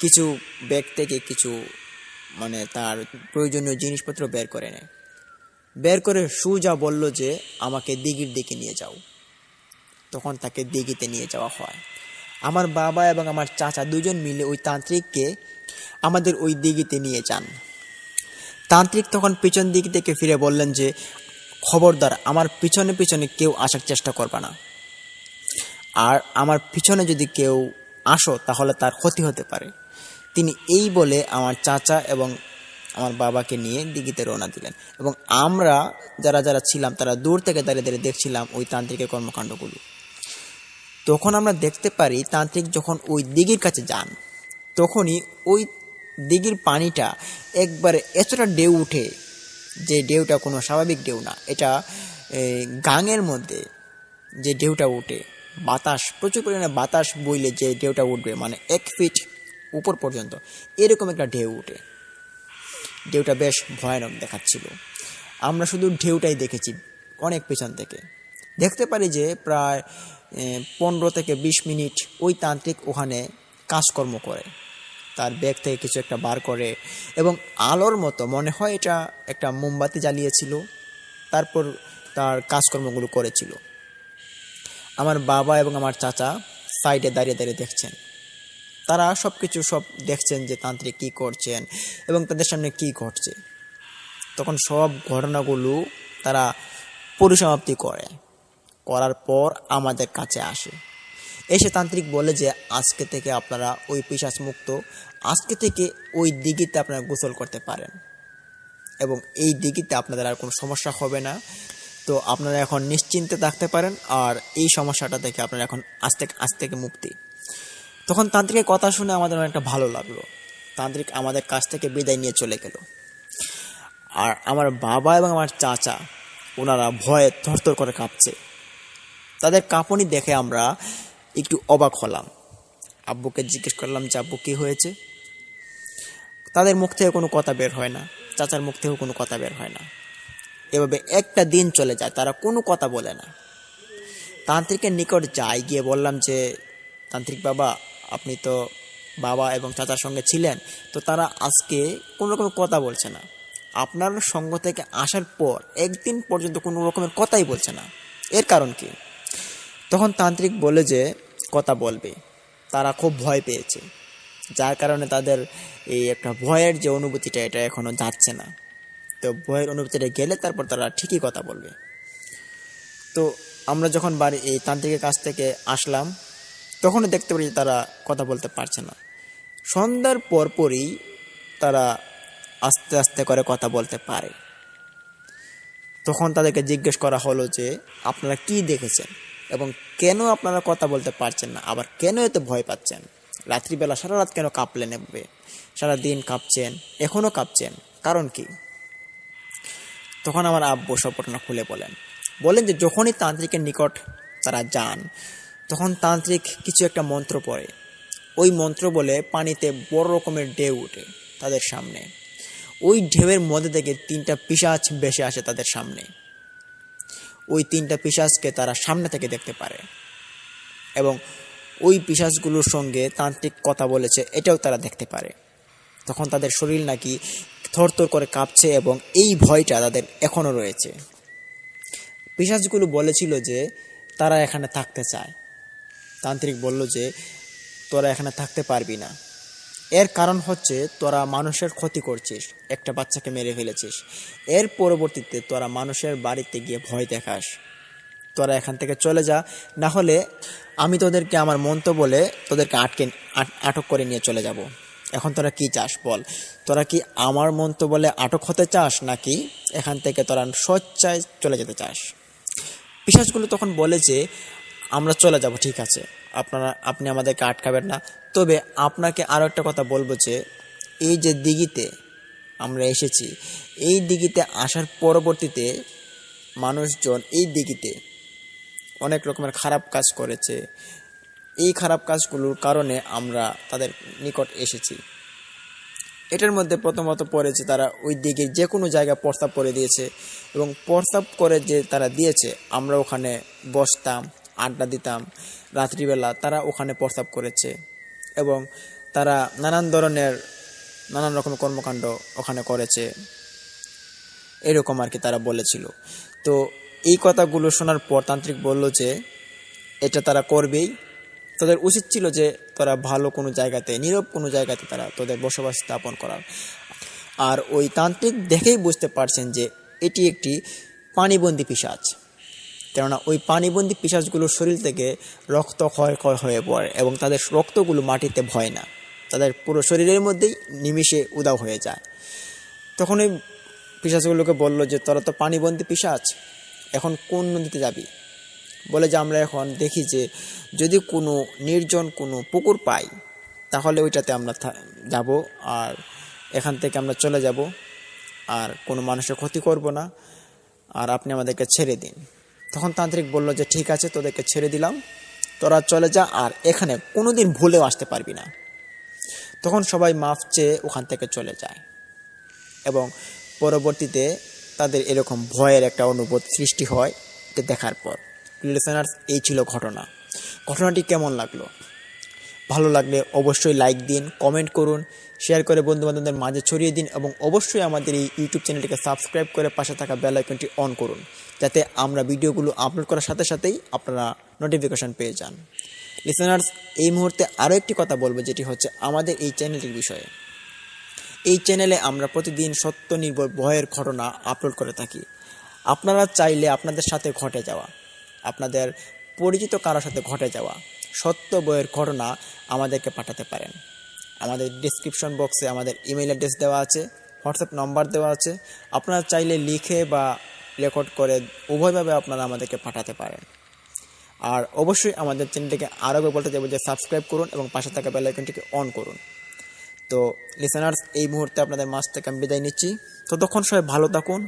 কিছু ব্যাগ থেকে কিছু তার প্রয়োজনীয় জিনিসপত্র বের করে নেয়। বের করে সুজা বলল যে আমাকে দিঘির দিকে নিয়ে যাও। তখন তাকে দিঘিতে নিয়ে যাওয়া হয়। আমার বাবা এবং আমার চাচা দুজন মিলে ওই তান্ত্রিককে আমাদের ওই দিঘিতে নিয়ে যান। তান্ত্রিক তখন পিছন দিক থেকে ফিরে বললেন যে খবরদার আমার পিছনে পিছনে কেউ আসার চেষ্টা করবে না, আর আমার পিছনে যদি কেউ আসো তাহলে তার ক্ষতি হতে পারে। তিনি এই বলে আমার চাচা এবং আমার বাবাকে নিয়ে দিঘিতে রওনা দিলেন, এবং আমরা যারা যারা ছিলাম তারা দূর থেকে দাঁড়িয়ে দাঁড়িয়ে দেখছিলাম ওই তান্ত্রিকের কর্মকাণ্ডগুলো। তখন আমরা দেখতে পারি তান্ত্রিক যখন ওই দিঘির কাছে যান তখনই ওই দিঘির পানিটা একবারে এতটা ঢেউ উঠে যে ঢেউটা কোনো স্বাভাবিক ঢেউ না। এটা গাঙের মধ্যে যে ঢেউটা উঠে, বাতাস প্রচুর পরিমাণে বাতাস বইলে যে ঢেউটা উঠবে, মানে 1 ফিট উপর পর্যন্ত এরকম একটা ঢেউ উঠে। ঢেউটা বেশ ভয়ানক দেখাচ্ছিল। আমরা শুধু ঢেউটাই দেখেছি অনেক পেছন থেকে। দেখতে পারি যে প্রায় 15 থেকে 20 মিনিট ওই তান্ত্রিক ওখানে কাজকর্ম করে, তার ব্যাগ থেকে কিছু একটা বার করে এবং আলোর মতো মনে হয় এটা একটা মোমবাতি জ্বালিয়েছিল, তারপর তার কাজকর্মগুলো করেছিল। আমার বাবা এবং আমার চাচা সাইডে দাঁড়িয়ে দাঁড়িয়ে দেখছেন। তারা সব দেখছেন যে তান্ত্রিক কী করছেন এবং তাদের সামনে কী ঘটছে। তখন সব ঘটনাগুলো তারা পরিসমাপ্তি করার পর আমাদের কাছে আসে। এসে তান্ত্রিক বলে যে আজকে থেকে আপনারা ওই পিশাচ মুক্ত, আজকে থেকে ওই দিঘিতে আপনারা গোসল করতে পারেন এবং এই দিঘিতে আপনাদের আর কোনো সমস্যা হবে না। তো আপনারা এখন নিশ্চিন্তে থাকতে পারেন, আর এই সমস্যাটা থেকে আপনারা এখন আজ থেকে মুক্তি। তখন তান্ত্রিকের কথা শুনে আমাদের অনেকটা ভালো লাগলো। তান্ত্রিক আমাদের কাছ থেকে বিদায় নিয়ে চলে গেল। আর আমার বাবা এবং আমার চাচা ওনারা ভয়ে থরথর করে কাঁপছে। তাদের কাঁপুনি দেখে আমরা একটু অবাক হলাম। আব্বুকে জিজ্ঞেস করলাম যে আব্বু কী হয়েছে। তাদের মুখ থেকে কোনো কথা বের হয় না, চাচার মুখ থেকেও কোনো কথা বের হয় না। এভাবে একটা দিন চলে যায়, তারা কোনো কথা বলে না। তান্ত্রিকের নিকট যাই, গিয়ে বললাম যে তান্ত্রিক বাবা, আপনি তো বাবা এবং চাচার সঙ্গে ছিলেন, তো তারা আজকে কোনো রকমের কথা বলছে না। আপনার সঙ্গ থেকে আসার পর একদিন পর্যন্ত কোনো রকমের কথাই বলছে না, এর কারণ কি? তখন তান্ত্রিক বলে যে কথা বলবে, তারা খুব ভয় পেয়েছে, যার কারণে তাদের এই একটা ভয়ের যে অনুভূতিটা এটা এখনো যাচ্ছে না। তো ভয়ের অনুভূতিটা গেলে তারপর তারা ঠিকই কথা বলবে। তো আমরা যখন এই তান্ত্রিকের কাছ থেকে আসলাম তখনও দেখতে পারি তারা কথা বলতে পারছে না। সন্ধ্যার পরপরই তারা আস্তে আস্তে করে কথা বলতে পারে। তখন তাদেরকে জিজ্ঞেস করা হলো যে আপনারা কি দেখেছেন এবং কেন আপনারা কথা বলতে পারছেন না, আবার কেন এত ভয় পাচ্ছেন, রাত্রিবেলা সারা রাত কেন কাঁপলেন, এভাবে সারাদিন কাঁপছেন, এখনও কাঁপছেন, কারণ কি? তখন আমার আব্বু সব ঘটনা খুলে বলেন যে যখনই তান্ত্রিকের নিকট তারা যান তখন তান্ত্রিক কিছু একটা মন্ত্র পড়ে। ওই মন্ত্র বলে পানিতে বড় রকমের ঢেউ উঠে তাদের সামনে। ওই ঢেউয়ের মধ্যে থেকে 3টা পিশাচ ভেসে আসে তাদের সামনে। ওই 3টা পিশাচকে তারা সামনে থেকে দেখতে পারে এবং ওই পিশাচগুলোর সঙ্গে তান্ত্রিক কথা বলেছে এটাও তারা দেখতে পারে। তখন তাদের শরীর নাকি থরথর করে কাঁপছে এবং এই ভয়টা তাদের এখনও রয়েছে। পিশাচগুলো বলেছিল যে তারা এখানে থাকতে চায়। তান্ত্রিক বলল যে তোরা এখানে থাকতে পারবি না, এর কারণ হচ্ছে তোরা মানুষের ক্ষতি করছিস, একটা বাচ্চাকে মেরে ফেলেছিস, এর পরবর্তীতে তোরা মানুষের বাড়িতে গিয়ে ভয় দেখাস, তোরা এখান থেকে চলে যা, না হলে আমি তোদেরকে আমার মন্ত্র বলে তোদেরকে আটক করে নিয়ে চলে যাব। এখন তোরা কি চাস বল, তোরা কি আমার মন্ত্র বলে আটক হতে চাস নাকি এখান থেকে তোরা স্বেচ্ছায় চলে যেতে চাস? পিশাচগুলো তখন বলে যে আমরা চলে যাব, ঠিক আছে, আপনি আমাদেরকে আটকাবেন না, তবে আপনাকে আরও একটা কথা বলবো যে এই যে দিঘিতে আমরা এসেছি, এই দিঘিতে আসার পরবর্তীতে মানুষজন এই দিঘিতে অনেক রকমের খারাপ কাজ করেছে। এই খারাপ কাজগুলোর কারণে আমরা তাদের নিকট এসেছি। এটার মধ্যে প্রথমত পড়েছে তারা ওই দিঘির যে কোনো জায়গায় প্রস্তাব করে দিয়েছে এবং প্রস্তাব করে যে তারা দিয়েছে আমরা ওখানে বসতাম, আড্ডা দিতাম, রাত্রিবেলা তারা ওখানে প্রস্তাব করেছে এবং তারা নানান রকমের কর্মকাণ্ড ওখানে করেছে। এরকম আর কি তারা বলেছিল। তো এই কথাগুলো শোনার পর তান্ত্রিক বলল যে এটা তারা করবেই, তাদের উচিত ছিল যে তারা ভালো কোনো জায়গাতে, নীরব কোনো জায়গাতে তারা তাদের বসবাস স্থাপন করার। আর ওই তান্ত্রিক দেখেই বুঝতে পারছেন যে এটি একটি পানিবন্দী পিশাচ, কেননা ওই পানিবন্দী পিশাচগুলোর শরীর থেকে রক্ত ক্ষয় ক্ষয় হয়ে পড়ে এবং তাদের রক্তগুলো মাটিতে ভয় না, তাদের পুরো শরীরের মধ্যেই নিমিষে উধাও হয়ে যায়। তখন ওই পিশাচগুলোকে বলল যে তোরা তো পানিবন্দী পিশাচ, এখন কোন নদীতে যাবি? বলে যে আমরা এখন দেখি যে যদি কোনো নির্জন কোনো পুকুর পাই তাহলে ওইটাতে আমরা যাব, আর এখান থেকে আমরা চলে যাব, আর কোনো মানুষের ক্ষতি করব না, আর আপনি আমাদেরকে ছেড়ে দিন। তখন তান্ত্রিক বলল যে ঠিক আছে, তোদেরকে ছেড়ে দিলাম, তোরা চলে যা, আর এখানে কোনোদিন ভুলেও আসতে পারবি না। তখন সবাই মাফ চেয়ে ওখান থেকে চলে যায় এবং পরবর্তীতে তাদের এরকম ভয়ের একটা অনুভূতি সৃষ্টি হয় এটা দেখার পর। লিসেনার্স, এই ছিল ঘটনাটি কেমন লাগলো? ভালো লাগলে অবশ্যই লাইক দিন, কমেন্ট করুন, শেয়ার করে বন্ধুবান্ধবদের মাঝে ছড়িয়ে দিন এবং অবশ্যই আমাদের এই ইউটিউব চ্যানেলটিকে সাবস্ক্রাইব করে পাশে থাকা বেল আইকনটি অন করুন, যাতে আমরা ভিডিওগুলো আপলোড করার সাথে সাথেই আপনারা নোটিফিকেশন পেয়ে যান। লিসেনার্স, এই মুহূর্তে আরও একটি কথা বলবো, যেটি হচ্ছে আমাদের এই চ্যানেলটির বিষয়ে। এই চ্যানেলে আমরা প্রতিদিন সত্য নির্ভর ভয়ের ঘটনা আপলোড করে থাকি। আপনারা চাইলে আপনাদের সাথে ঘটে যাওয়া, আপনাদের পরিচিত কারোর সাথে ঘটে যাওয়া সত্য বইয়ের ঘটনা আমাদেরকে পাঠাতে পারেন। আমাদের ডিসক্রিপশন বক্সে আমাদের ইমেল অ্যাড্রেস দেওয়া আছে, হোয়াটসঅ্যাপ নাম্বার দেওয়া আছে। আপনারা চাইলে লিখে বা রেকর্ড করে উভয়ভাবে আপনারা আমাদেরকে পাঠাতে পারেন। আর অবশ্যই আমাদের চ্যানেলটিকে আরও বলতে যাবো যে সাবস্ক্রাইব করুন এবং পাশে থাকা বেল আইকনটিকে অন করুন। তো লিসেনার্স, এই মুহূর্তে আপনাদের মাঝ থেকে আমি বিদায় নিচ্ছি। ততক্ষণ সবাই ভালো থাকুন,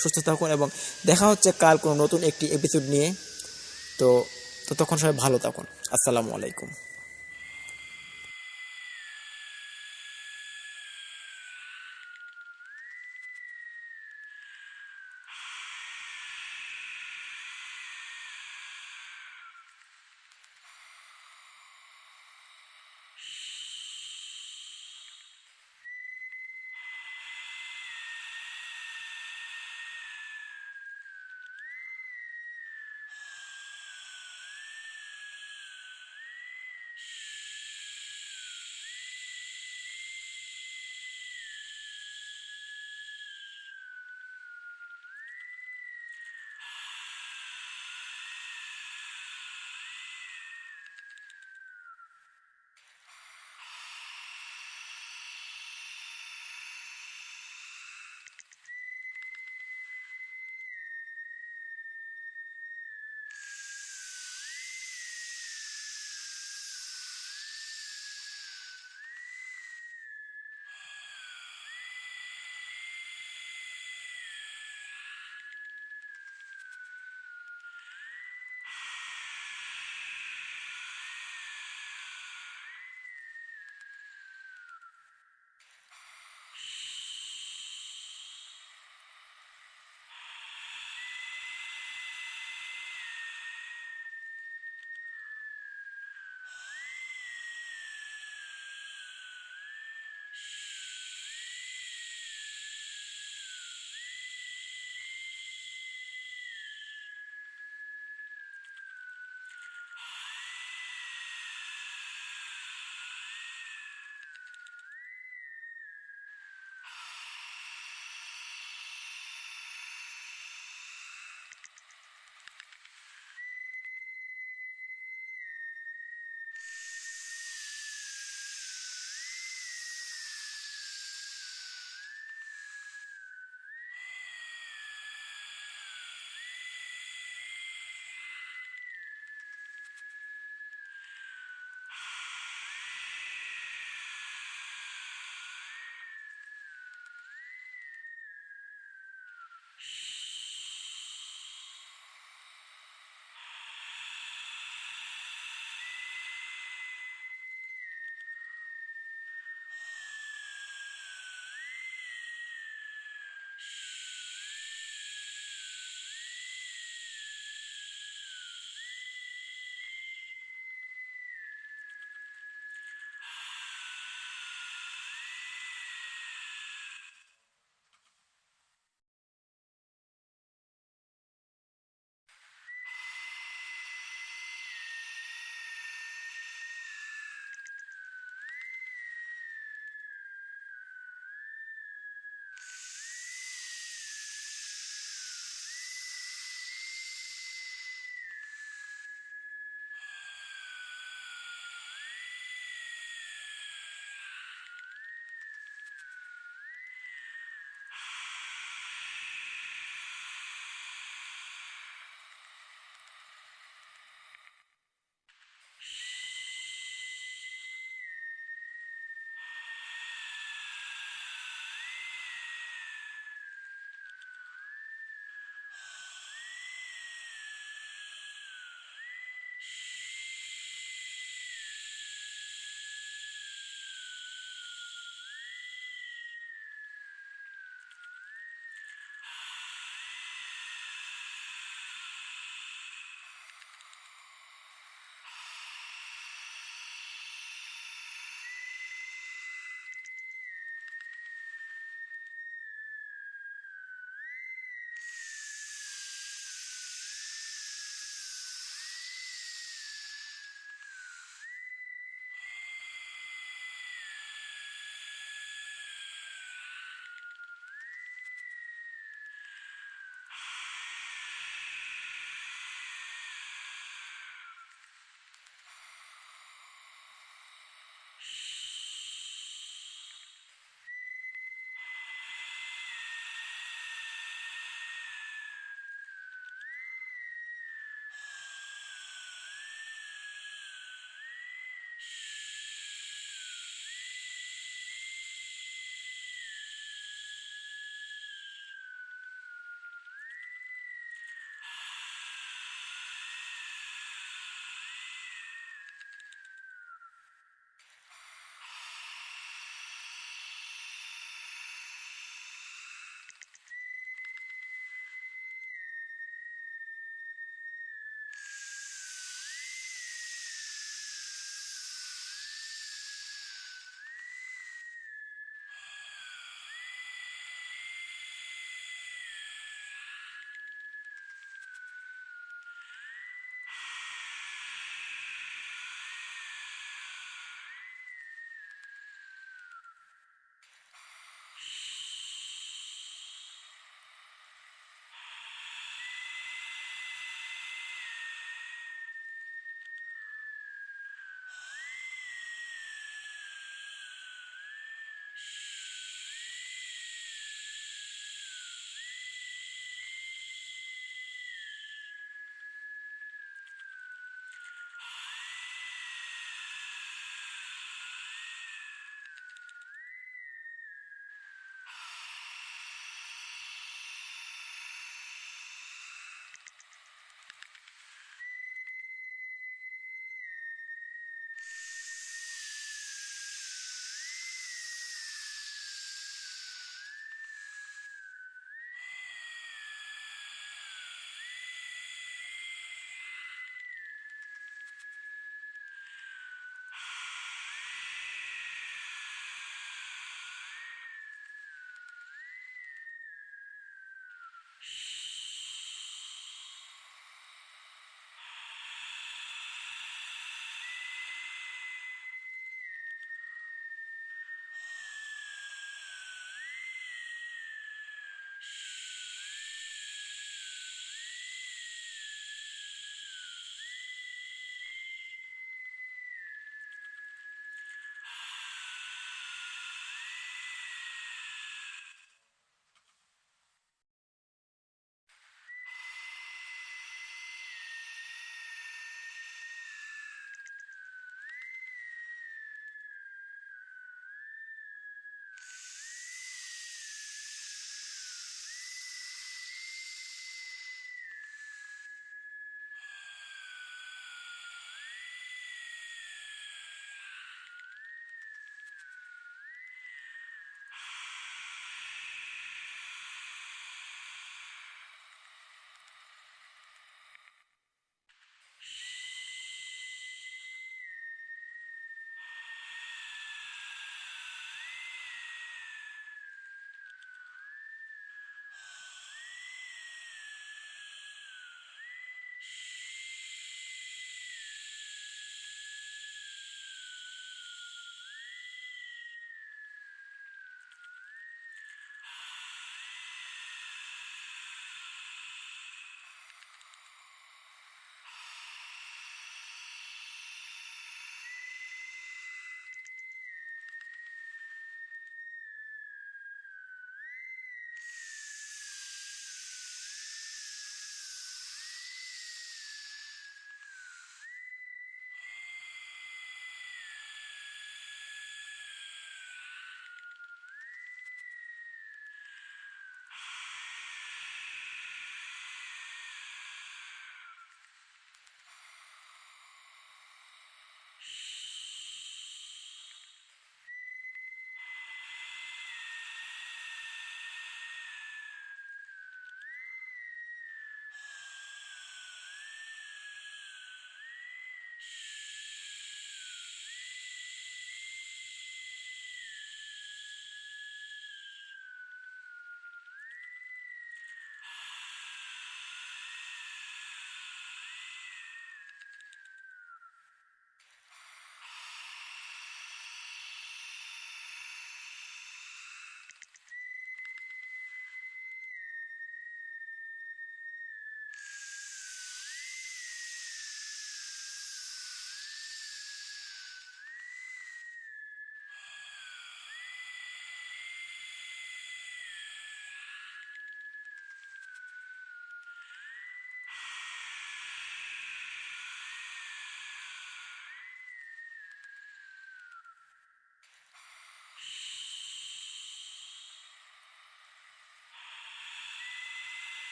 সুস্থ থাকুন এবং দেখা হচ্ছে কাল কোনো নতুন একটি এপিসোড নিয়ে। তো ততক্ষণ সবাই ভালো থাকুন। আসসালামু আলাইকুম।